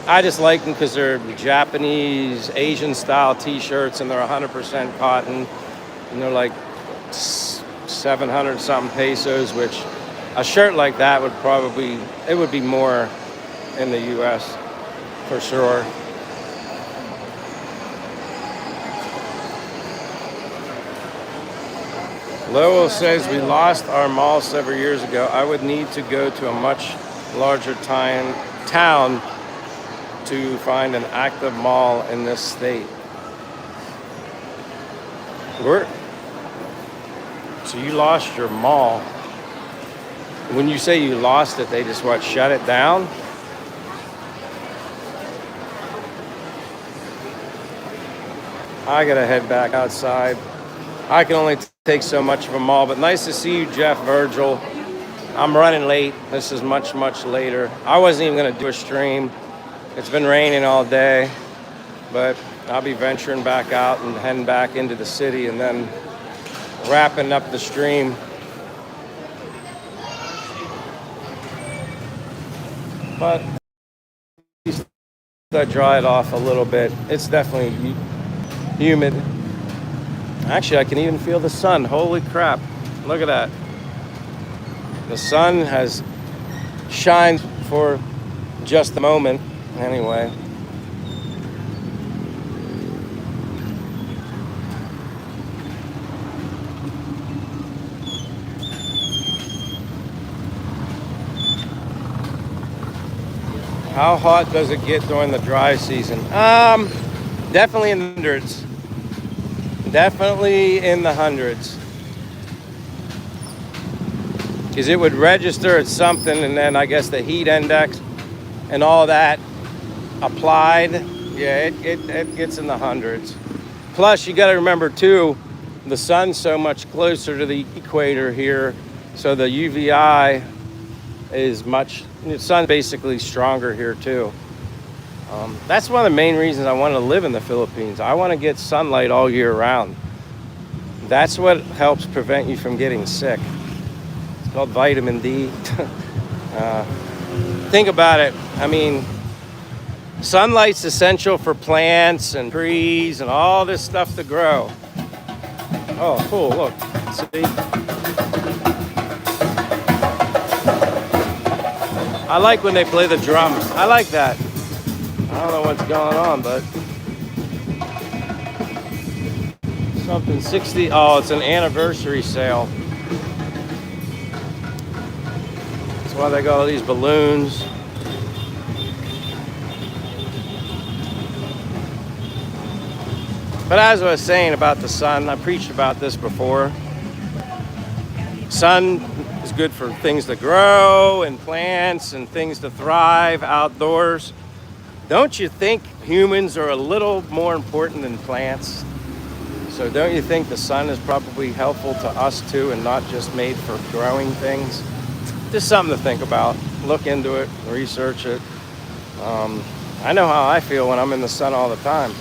I just like them because they're Japanese, Asian style t-shirts, and they're 100% cotton, and they're like 700 something pesos, which a shirt like that would probably, it would be more in the US for sure. Lowell says we lost our mall several years ago. I would need to go to a much larger town to find an active mall in this state. So you lost your mall. When you say you lost it, they just what, shut it down? I gotta head back outside. I can only take so much of a mall, but nice to see you, Jeff, Virgil. I'm running late. This is much, much later. I wasn't even gonna do a stream. It's been raining all day, but I'll be venturing back out and heading back into the city and then wrapping up the stream. But I dry it off a little bit. It's definitely humid. Actually, I can even feel the sun. Holy crap. Look at that. The sun has shined for just a moment. Anyway. How hot does it get during the dry season? Definitely in the hundreds. Definitely in the hundreds. Because it would register at something, and then I guess the heat index and all that applied, yeah, it gets in the hundreds. Plus, you got to remember too, the sun's so much closer to the equator here, so the UVI is much, the sun's basically stronger here too. That's one of the main reasons I want to live in the Philippines. I want to get sunlight all year round. That's what helps prevent you from getting sick. It's called vitamin D. Think about it. I mean, sunlight's essential for plants and trees and all this stuff to grow. Oh, cool, look, see? I like when they play the drums. I like that. I don't know what's going on, but something 60. Oh, it's an anniversary sale. That's why they got all these balloons. But as I was saying about the sun, I preached about this before. Sun is good for things to grow and plants and things to thrive outdoors. Don't you think humans are a little more important than plants? So don't you think the sun is probably helpful to us too and not just made for growing things? Just something to think about. Look into it, research it. I know how I feel when I'm in the sun all the time.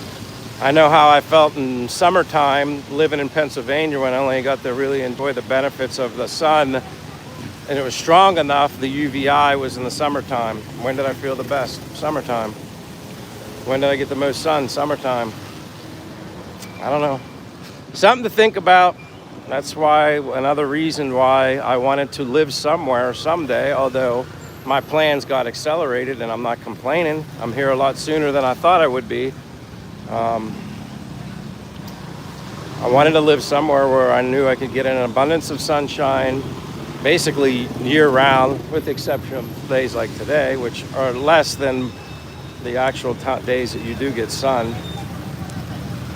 I know how I felt in summertime living in Pennsylvania when I only got to really enjoy the benefits of the sun. And it was strong enough, the UVI was in the summertime. When did I feel the best? Summertime. When did I get the most sun? Summertime. I don't know. Something to think about. That's why, another reason why I wanted to live somewhere someday, although my plans got accelerated and I'm not complaining. I'm here a lot sooner than I thought I would be. I wanted to live somewhere where I knew I could get an abundance of sunshine, basically year round, with the exception of days like today, which are less than the actual days that you do get sun,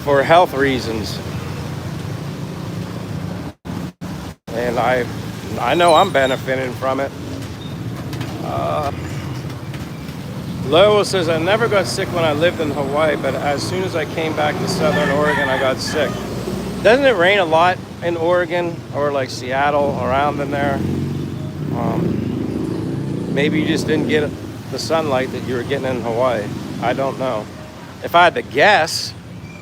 for health reasons. And I know I'm benefiting from it. Lowell says, I never got sick when I lived in Hawaii, but as soon as I came back to Southern Oregon, I got sick. Doesn't it rain a lot in Oregon or like Seattle, around in there? Maybe you just didn't get the sunlight that you were getting in Hawaii. I don't know. If I had to guess,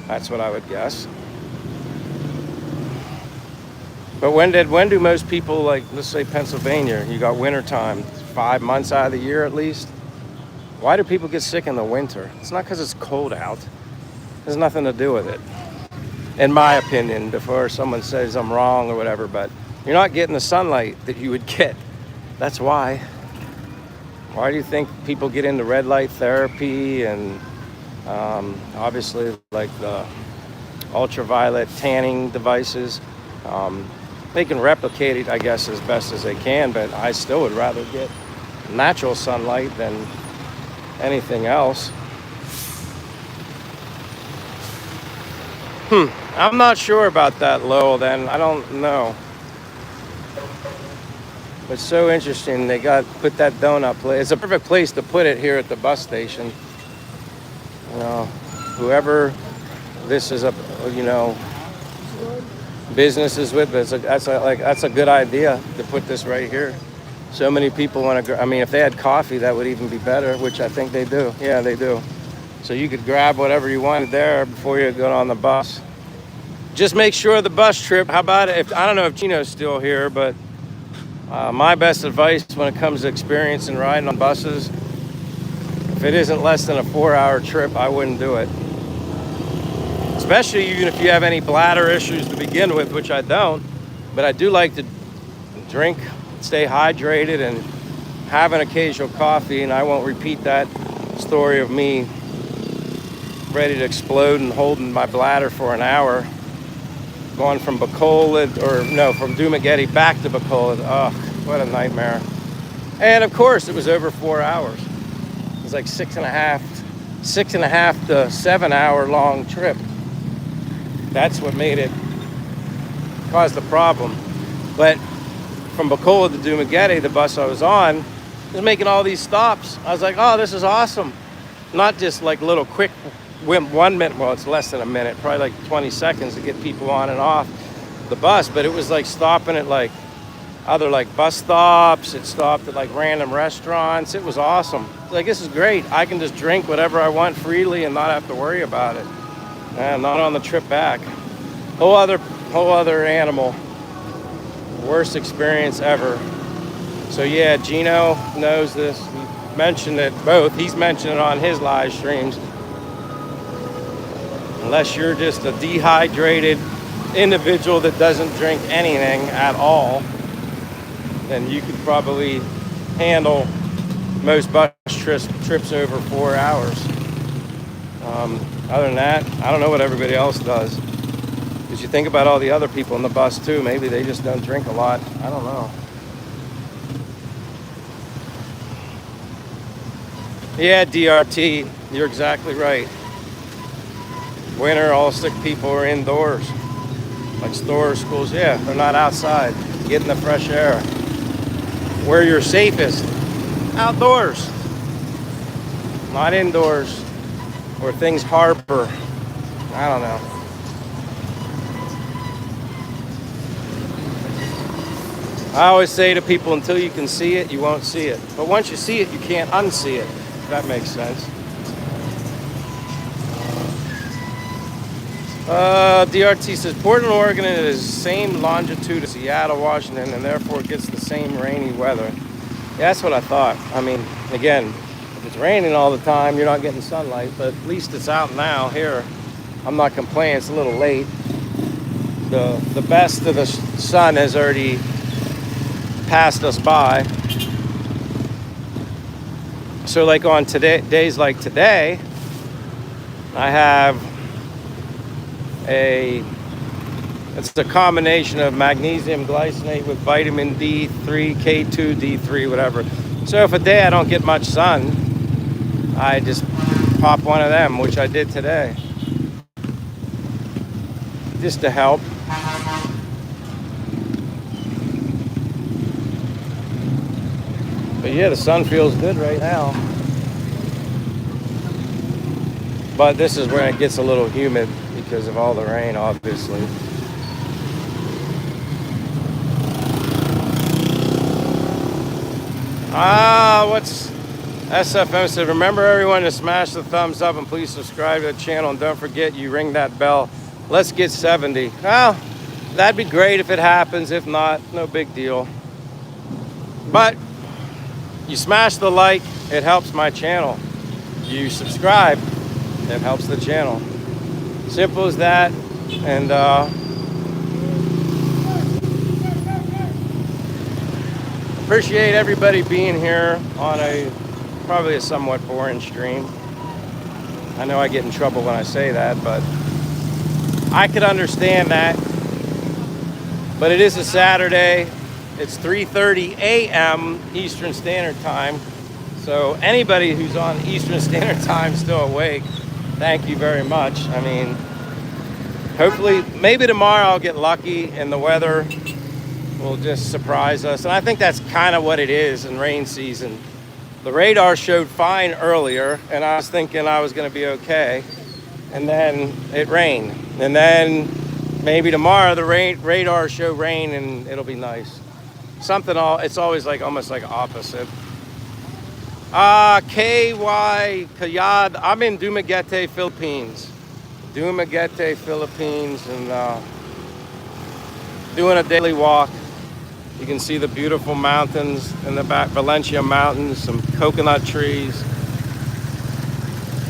that's what I would guess. But when do most people, like, let's say Pennsylvania, you got winter time, 5 months out of the year at least? Why do people get sick in the winter? It's not because it's cold out. There's nothing to do with it, in my opinion, before someone says I'm wrong or whatever. But you're not getting the sunlight that you would get. That's why. Why do you think people get into red light therapy and obviously like the ultraviolet tanning devices? They can replicate it, I guess, as best as they can, but I still would rather get natural sunlight than anything else. I'm not sure about that, Lowell, then. I don't know. But so interesting, they put that donut place. It's a perfect place to put it here at the bus station. You know, whoever this is business is with, that's a good idea to put this right here. So many people want to, I mean, if they had coffee, that would even be better, which I think they do. Yeah, they do. So you could grab whatever you wanted there before you go on the bus. Just make sure the bus trip, how about it? I don't know if Gino's still here, but my best advice when it comes to experiencing riding on buses, if it isn't less than a 4-hour trip, I wouldn't do it. Especially even if you have any bladder issues to begin with, which I don't. But I do like to drink, stay hydrated, and have an occasional coffee. And I won't repeat that story of me ready to explode and holding my bladder for an hour. Going from from Dumaguete back to Bacola. Oh, what a nightmare. And of course, it was over 4 hours. It was like 6.5 to 7 hour long trip. That's what caused the problem. But from Bacola to Dumaguete, the bus I was on, was making all these stops. I was like, oh, this is awesome. Not just like little quick 1 minute, well, it's less than a minute, probably like 20 seconds to get people on and off the bus, but it was like stopping at like other like bus stops. It stopped at like random restaurants. It was awesome. Like, this is great. I can just drink whatever I want freely and not have to worry about it. And not on the trip back. Whole other animal. Worst experience ever. So yeah, Gino knows this. He mentioned it both. He's mentioned it on his live streams. Unless you're just a dehydrated individual that doesn't drink anything at all, then you could probably handle most bus trips over 4 hours. Other than that, I don't know what everybody else does. Because you think about all the other people in the bus too. Maybe they just don't drink a lot. I don't know. Yeah, DRT, you're exactly right. Winter, all sick people are indoors. Like stores, schools, yeah, they're not outside. Get in the fresh air. Where you're safest, outdoors. Not indoors, where things harbor. I don't know. I always say to people, until you can see it, you won't see it. But once you see it, you can't unsee it, if that makes sense. DRT says Portland, Oregon is the same longitude as Seattle, Washington, and therefore it gets the same rainy weather. Yeah, that's what I thought. I mean, again, if it's raining all the time, you're not getting sunlight, but at least it's out now here. I'm not complaining, it's a little late. The best of the sun has already passed us by. So like on days like today, I have it's a combination of magnesium glycinate with vitamin D3, K2, D3, whatever. So if a day I don't get much sun, I just pop one of them, which I did today, just to help. But yeah, the sun feels good right now. But this is where it gets a little humid because of all the rain, obviously. What's SFM said, remember everyone to smash the thumbs up and please subscribe to the channel and don't forget you ring that bell. Let's get 70. Well, that'd be great if it happens. If not, no big deal. But you smash the like, it helps my channel. you subscribe. It helps the channel. Simple as that. And appreciate everybody being here on a probably a somewhat boring stream. I know I get in trouble when I say that, but I could understand that. But it is a Saturday. It's 3:30 a.m. Eastern Standard Time. So anybody who's on Eastern Standard Time still awake, thank you very much. I mean, hopefully, maybe tomorrow I'll get lucky and the weather will just surprise us. And I think that's kind of what it is in rain season. The radar showed fine earlier, and I was thinking I was going to be okay. And then it rained. And then maybe tomorrow the radar show rain and it'll be nice. It's always like almost like opposite. KY Kayad, I'm in Dumaguete, Philippines. Dumaguete, Philippines, and doing a daily walk. You can see the beautiful mountains in the back, Valencia Mountains, some coconut trees.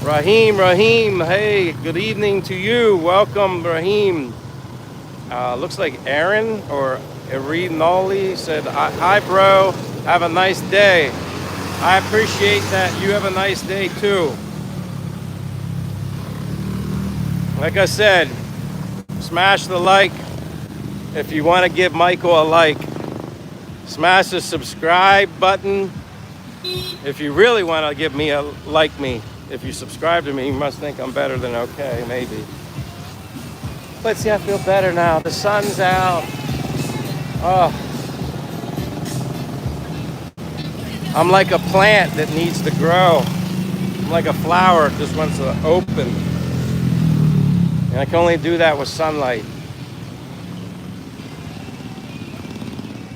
Rahim, hey, good evening to you. Welcome, Rahim. Looks like Aaron or Erinoli said, hi, bro. Have a nice day. I appreciate that. You have a nice day, too. Like I said, smash the like if you want to give Michael a like. Smash the subscribe button if you really want to give me a like me. If you subscribe to me, you must think I'm better than okay, maybe. Let's see, I feel better now. The sun's out. Oh. I'm like a plant that needs to grow. I'm like a flower that just wants to open. And I can only do that with sunlight.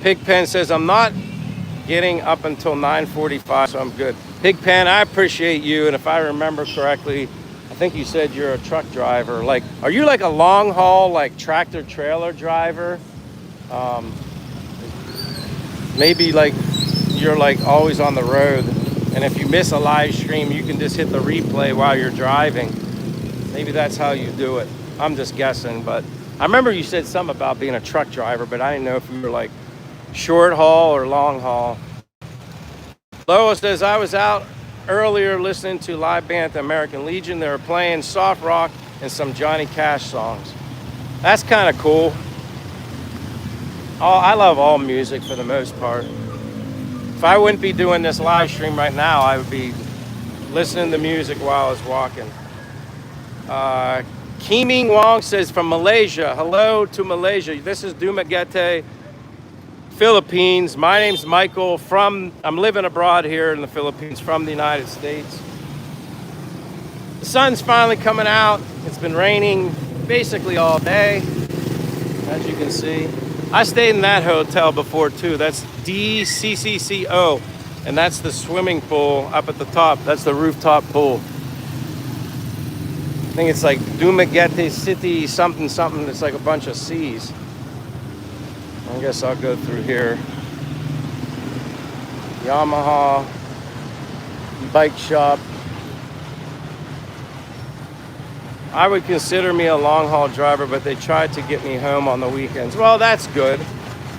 Pigpen says, I'm not getting up until 9:45, so I'm good. Pigpen, I appreciate you. And if I remember correctly, I think you said you're a truck driver. Like, are you like a long haul, like tractor trailer driver? Maybe like you're like always on the road. And if you miss a live stream, you can just hit the replay while you're driving. Maybe that's how you do it. I'm just guessing, but I remember you said something about being a truck driver, but I didn't know if you were like short haul or long haul. Lois says, I was out earlier listening to live band at the American Legion. They were playing soft rock and some Johnny Cash songs. That's kind of cool. I love all music for the most part. If I wouldn't be doing this live stream right now, I would be listening to music while I was walking. Kiming Wong says from Malaysia, hello to Malaysia. This is Dumaguete, Philippines. My name's Michael I'm living abroad here in the Philippines from the United States. The sun's finally coming out. It's been raining basically all day, as you can see. I stayed in that hotel before too. That's DCCCO, and that's the swimming pool up at the top. That's the rooftop pool. I think it's like Dumaguete City something something. It's like a bunch of C's. I guess I'll go through here. Yamaha bike shop. I would consider me a long haul driver, but they tried to get me home on the weekends. Well, that's good.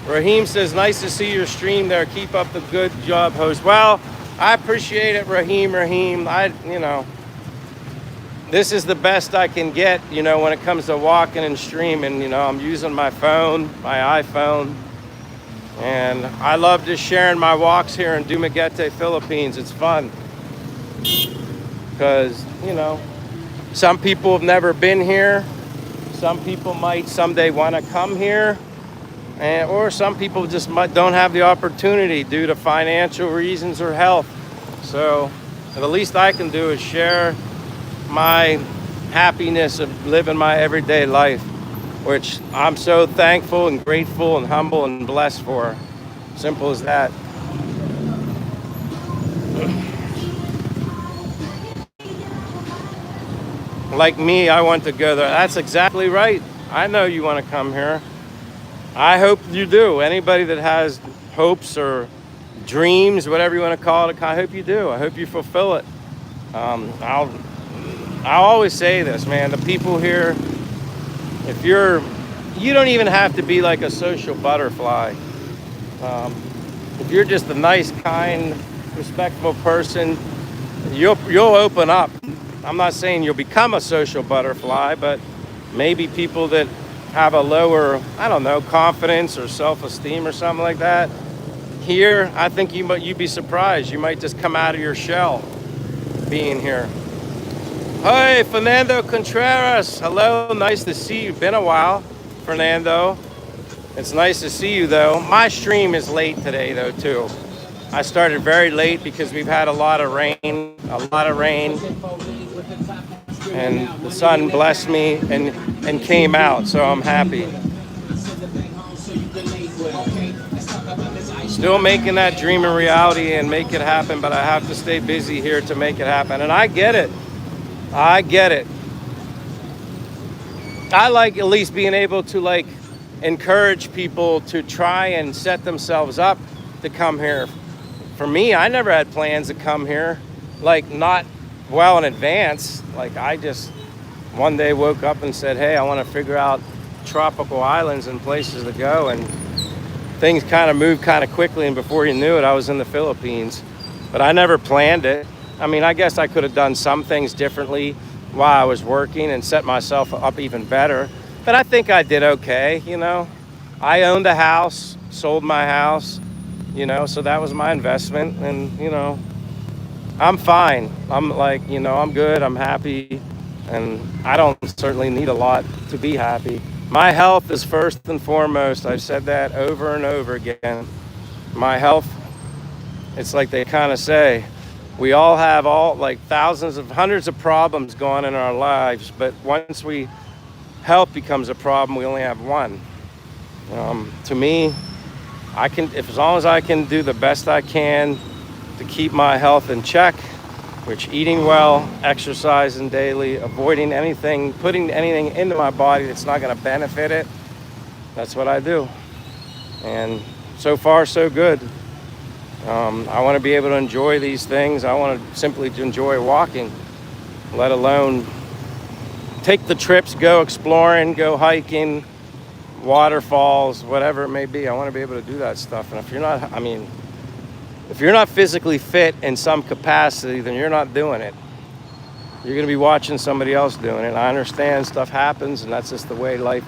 Raheem says, nice to see your stream there. Keep up the good job, host. Well, I appreciate it, Raheem. This is the best I can get, when it comes to walking and streaming. I'm using my phone, my iPhone. And I love just sharing my walks here in Dumaguete, Philippines. It's fun. Because, some people have never been here. Some people might someday want to come here. Or some people just don't have the opportunity due to financial reasons or health. So the least I can do is share my happiness of living my everyday life, which I'm so thankful and grateful and humble and blessed for. Simple as that. Like me, I want to go there. That's exactly right. I know you want to come here. I hope you do. Anybody that has hopes or dreams, whatever you want to call it, I hope you do. I hope you fulfill it. I'll always say this, man. The people here, if you don't even have to be like a social butterfly. Um, if you're just a nice, kind, respectful person, you'll open up. I'm not saying you'll become a social butterfly, but maybe people that have a lower, I don't know, confidence or self-esteem or something like that. Here, I think you'd be surprised. You might just come out of your shell being here. Hey, Fernando Contreras. Hello, nice to see you. Been a while, Fernando. It's nice to see you, though. My stream is late today, though, too. I started very late because we've had a lot of rain, and the sun blessed me and came out, so I'm happy. Still making that dream a reality and make it happen, but I have to stay busy here to make it happen. And I get it. I get it. I like at least being able to like encourage people to try and set themselves up to come here. For me, I never had plans to come here, like not well in advance. Like I just one day woke up and said, hey, I want to figure out tropical islands and places to go, and things kind of moved kind of quickly, and before you knew it, I was in the Philippines. But I never planned it. I mean, I guess I could have done some things differently while I was working and set myself up even better. But I think I did okay, you know. I owned a house, sold my house, you know, so that was my investment. And, you know, I'm fine. I'm like, you know, I'm good. I'm happy. And I don't certainly need a lot to be happy. My health is first and foremost. I've said that over and over again. My health, it's like they kind of say, we all have like hundreds of problems going in our lives, but once health becomes a problem, we only have one. To me, as long as I can do the best I can to keep my health in check, which eating well, exercising daily, avoiding anything, putting anything into my body that's not going to benefit it, that's what I do. And so far, so good. I want to be able to enjoy these things. I want to simply enjoy walking, let alone take the trips, go exploring, go hiking, waterfalls, whatever it may be. I want to be able to do that stuff. And if you're not physically fit in some capacity, then you're not doing it. You're going to be watching somebody else doing it. I understand stuff happens, and that's just the way life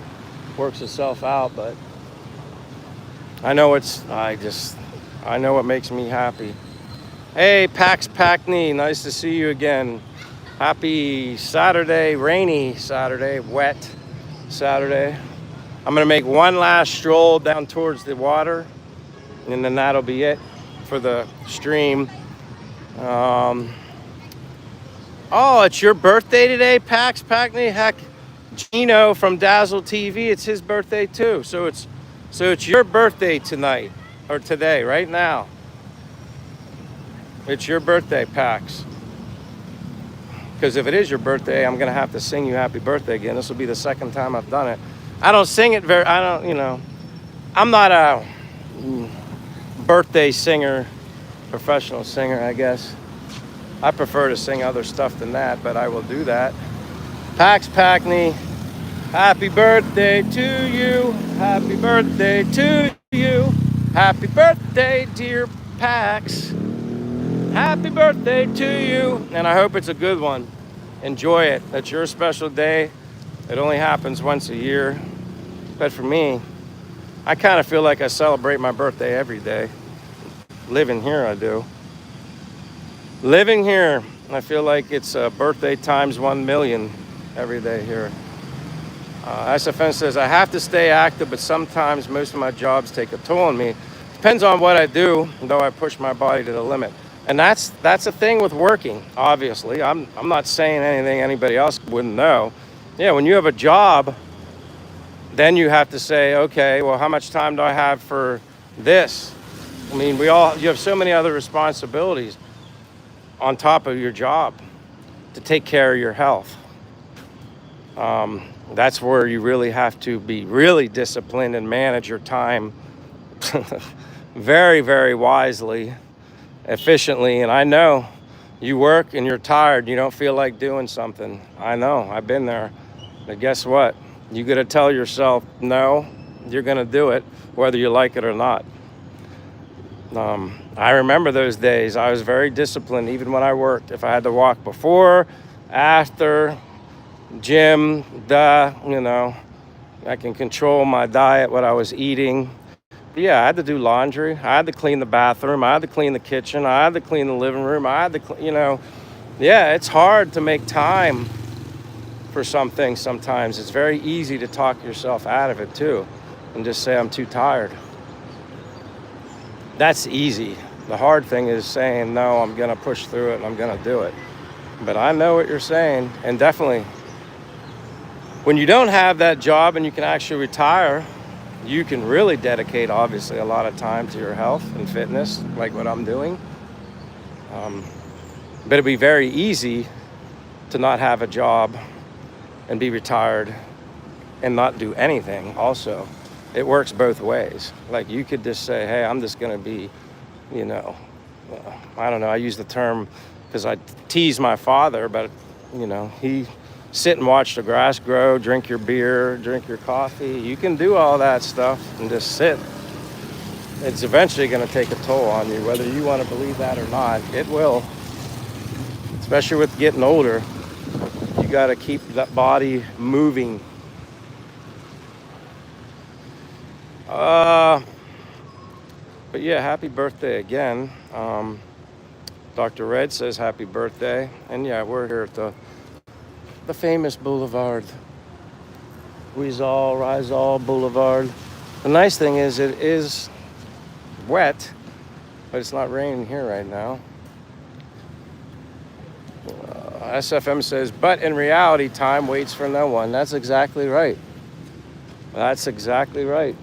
works itself out. But I know I know what makes me happy. Hey, Pax Packney, nice to see you again. Happy Saturday, rainy Saturday, wet Saturday. I'm going to make one last stroll down towards the water, and then that'll be it for the stream. Oh, it's your birthday today, Pax Packney? Heck, Gino from Dazzle TV, it's his birthday too. So it's your birthday tonight, or today, right now. It's your birthday, Pax. Because if it is your birthday, I'm gonna have to sing you happy birthday again. This will be the second time I've done it. I don't sing it I'm not a birthday singer, professional singer, I guess. I prefer to sing other stuff than that, but I will do that. Pax Packney, happy birthday to you. Happy birthday to you. Happy birthday, dear Pax. Happy birthday to you. And I hope it's a good one. Enjoy it. That's your special day. It only happens once a year. But for me, I kind of feel like I celebrate my birthday every day. Living here, I do. Living here, I feel like it's a birthday times 1 million every day here. SFN says, I have to stay active, but sometimes most of my jobs take a toll on me. Depends on what I do, though I push my body to the limit. And that's a thing with working, obviously. I'm not saying anything anybody else wouldn't know. Yeah, when you have a job, then you have to say, okay, well, how much time do I have for this? I mean, you have so many other responsibilities on top of your job to take care of your health. That's where you really have to be really disciplined and manage your time very, very wisely, efficiently. And I know You work and you're tired. You don't feel like doing something. I know. I've been there. But guess what? You got to tell yourself, no, you're going to do it, whether you like it or not. I remember those days. I was very disciplined, even when I worked. If I had to walk before, after, gym, I can control my diet, what I was eating. But yeah, I had to do laundry. I had to clean the bathroom. I had to clean the kitchen. I had to clean the living room. I had to, yeah, it's hard to make time for some things sometimes. It's very easy to talk yourself out of it too and just say, I'm too tired. That's easy. The hard thing is saying, no, I'm going to push through it and I'm going to do it. But I know what you're saying. And definitely, when you don't have that job and you can actually retire, you can really dedicate, obviously, a lot of time to your health and fitness, like what I'm doing. But it'd be very easy to not have a job and be retired and not do anything also. It works both ways. Like you could just say, hey, I'm just going to be, I don't know, I use the term because I tease my father, but, he sit and watch the grass grow, drink your beer, drink your coffee. You can do all that stuff and just sit. It's eventually going to take a toll on you, whether you want to believe that or not. It will. Especially with getting older, you got to keep that body moving. But yeah, happy birthday again. Dr. Red says happy birthday. And yeah, we're here at the famous boulevard. Rizal Boulevard. The nice thing is it is wet, but it's not raining here right now. SFM says, but in reality, time waits for no one. That's exactly right. That's exactly right.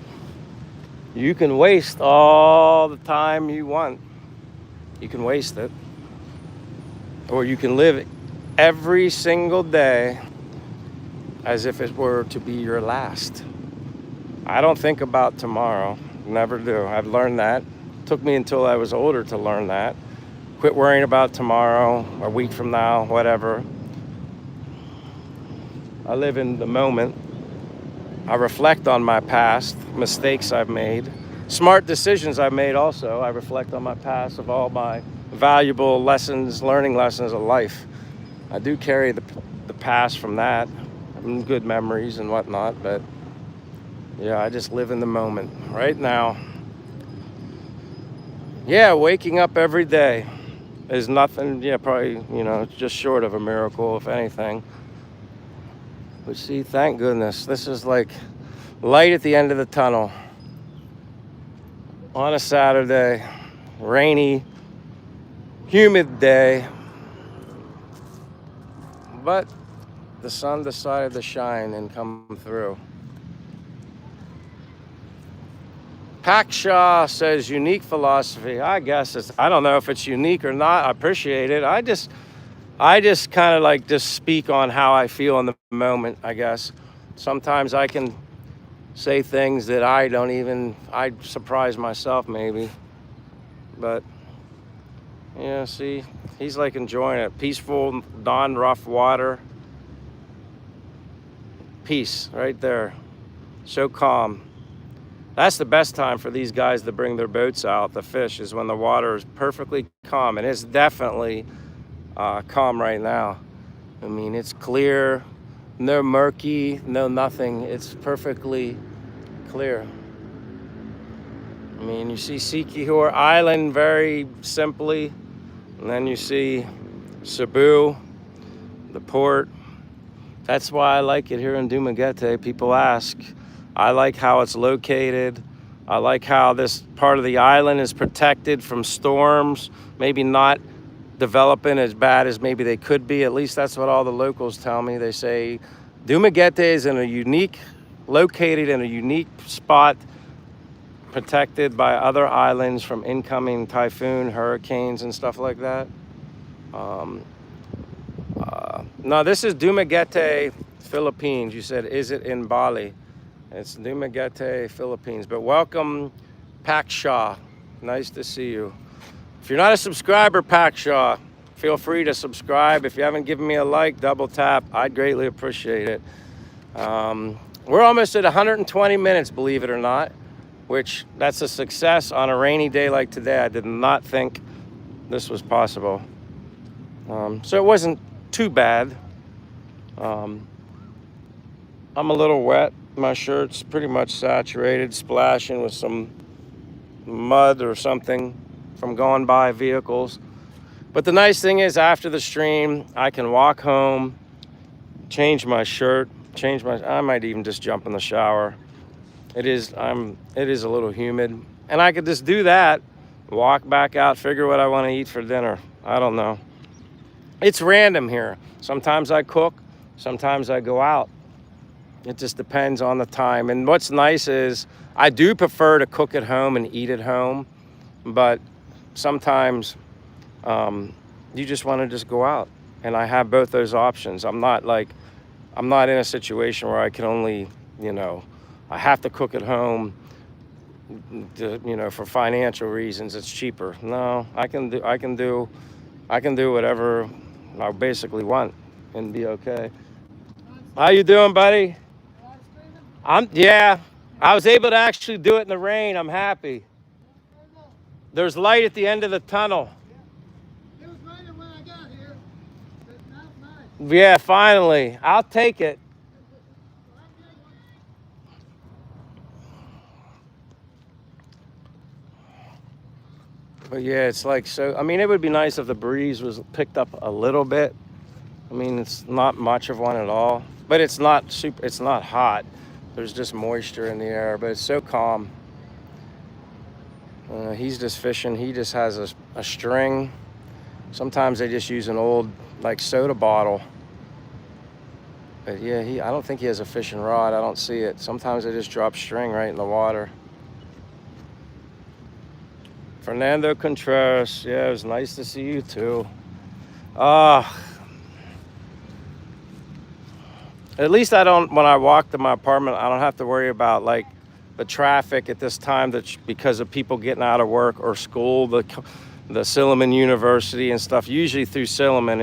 You can waste all the time you want. You can waste it. Or you can live every single day as if it were to be your last. I don't think about tomorrow. Never do. I've learned that. Took me until I was older to learn that. Quit worrying about tomorrow, a week from now, whatever. I live in the moment. I reflect on my past, mistakes I've made, smart decisions I've made also. I reflect on my past of all my valuable lessons, learning lessons of life. I do carry the past from that, good memories and whatnot, but yeah, I just live in the moment right now. Yeah, waking up every day is nothing, probably, just short of a miracle, if anything. But see, thank goodness, this is like light at the end of the tunnel. On a Saturday, rainy, humid day. But the sun decided to shine and come through. Pakshaw says unique philosophy. I guess I don't know if it's unique or not. I appreciate it. I just kind of like just speak on how I feel in the moment, I guess. Sometimes I can say things that I surprise myself maybe. But, yeah, see, he's like enjoying it. Peaceful, non-rough water. Peace right there. So calm. That's the best time for these guys to bring their boats out, the fish, is when the water is perfectly calm. And it's definitely calm right now. I mean, it's clear, no murky, no nothing. It's perfectly clear. I mean, you see Sikihor Island very simply, and then you see Cebu, the port. That's why I like it here in Dumaguete. People ask. I like how it's located. I like how this part of the island is protected from storms, maybe not developing as bad as maybe they could be. At least that's what all the locals tell me. They say Dumaguete is located in a unique spot, protected by other islands from incoming typhoon, hurricanes, and stuff like that. No, this is Dumaguete, Philippines. You said, is it in Bali? It's Dumaguete, Philippines. But welcome, Pakshaw. Nice to see you. If you're not a subscriber, Pakshaw, Feel free to subscribe. If you haven't given me a like, double tap. I'd greatly appreciate it. We're almost at 120 minutes, believe it or not, which that's a success on a rainy day like today. I did not think this was possible. So it wasn't too bad. I'm a little wet. My shirt's pretty much saturated, splashing with some mud or something from going by vehicles. But the nice thing is, after the stream, I can walk home, change my shirt, I might even just jump in the shower. It is a little humid, and I could just do that, walk back out, figure what I want to eat for dinner. I don't know. It's random here. Sometimes I cook, sometimes I go out. It just depends on the time. And what's nice is I do prefer to cook at home and eat at home, but sometimes you just want to just go out, and I have both those options. I'm not in a situation where I can only, I have to cook at home, for financial reasons. It's cheaper. No, I can do whatever I basically want and be okay. How you doing, buddy? Yeah, I was able to actually do it in the rain. I'm happy. There's light at the end of the tunnel. It was raining when I got here, but now it's nice. Yeah, finally. I'll take it. But yeah, it's like, so, I mean, it would be nice if the breeze was picked up a little bit. I mean, it's not much of one at all, but it's not hot. There's just moisture in the air, but it's so calm. He's just fishing. He just has a string. Sometimes they just use an old, soda bottle. But yeah, I don't think he has a fishing rod. I don't see it. Sometimes they just drop string right in the water. Fernando Contreras. Yeah, it was nice to see you too. At least when I walk to my apartment, I don't have to worry about the traffic at this time because of people getting out of work or school, the Silliman University and stuff. Usually through Silliman,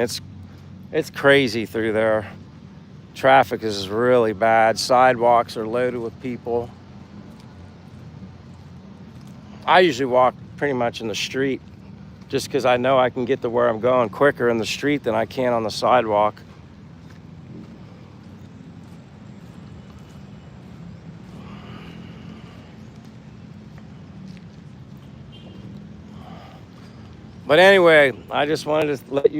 it's crazy through there. Traffic is really bad. Sidewalks are loaded with people. I usually walk pretty much in the street just because I know I can get to where I'm going quicker in the street than I can on the sidewalk. But anyway, I just wanted to let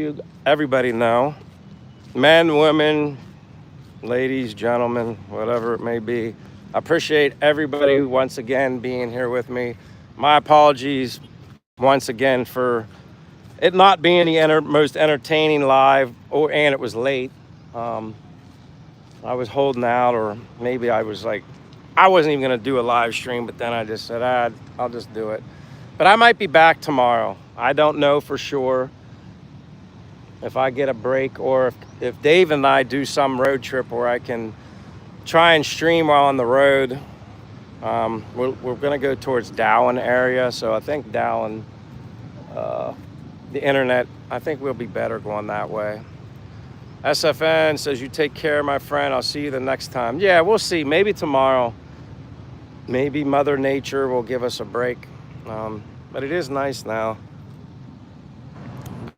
everybody know, men, women, ladies, gentlemen, whatever it may be. I appreciate everybody once again being here with me. My apologies once again for it not being the most entertaining live, and it was late. I was holding out, or maybe I wasn't even going to do a live stream, but then I just said, I'll just do it. But I might be back tomorrow. I don't know for sure if I get a break, or if Dave and I do some road trip where I can try and stream while on the road. We're going to go towards Dowen area, so I think Dowen, the internet, I think we'll be better going that way. SFN says, you take care, my friend. I'll see you the next time. Yeah, we'll see. Maybe tomorrow. Maybe Mother Nature will give us a break. But it is nice now.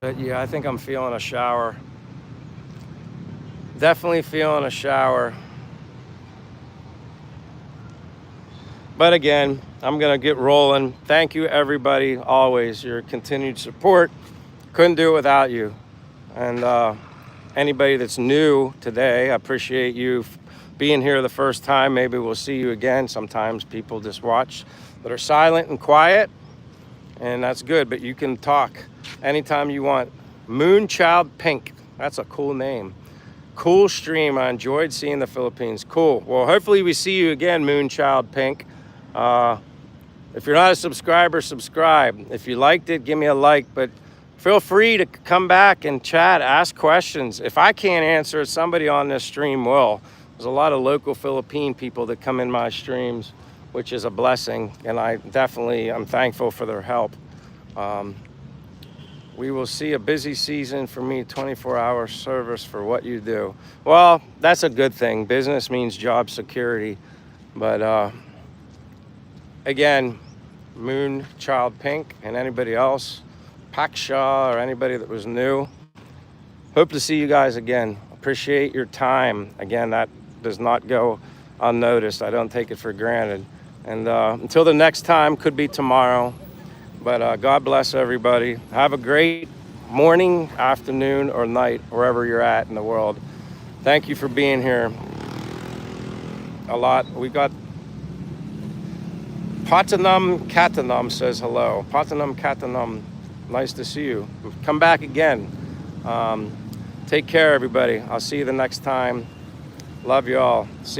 But yeah, I think I'm feeling a shower. Definitely feeling a shower. But again, I'm going to get rolling. Thank you, everybody, always. Your continued support. Couldn't do it without you. And anybody that's new today, I appreciate you being here the first time. Maybe we'll see you again. Sometimes people just watch that are silent and quiet, and that's good. But you can talk anytime you want. Moonchild Pink. That's a cool name. Cool stream. I enjoyed seeing the Philippines. Cool. Well, hopefully we see you again, Moonchild Pink. If you're not a subscriber, subscribe. If you liked it, give me a like. But feel free to come back and chat, ask questions. If I can't answer it, somebody on this stream will. There's a lot of local Philippine people that come in my streams, which is a blessing. And I'm thankful for their help. We will see a busy season for me, 24-hour service for what you do. Well, that's a good thing. Business means job security. But again, Moon, Child Pink, and anybody else, Pakshaw, or anybody that was new, hope to see you guys again. Appreciate your time. Again, that does not go unnoticed. I don't take it for granted. And until the next time, could be tomorrow. But God bless everybody. Have a great morning, afternoon, or night, wherever you're at in the world. Thank you for being here. A lot. We got Patanum Katanum says hello. Patanum Katanum, nice to see you. Come back again. Take care, everybody. I'll see you the next time. Love you all. See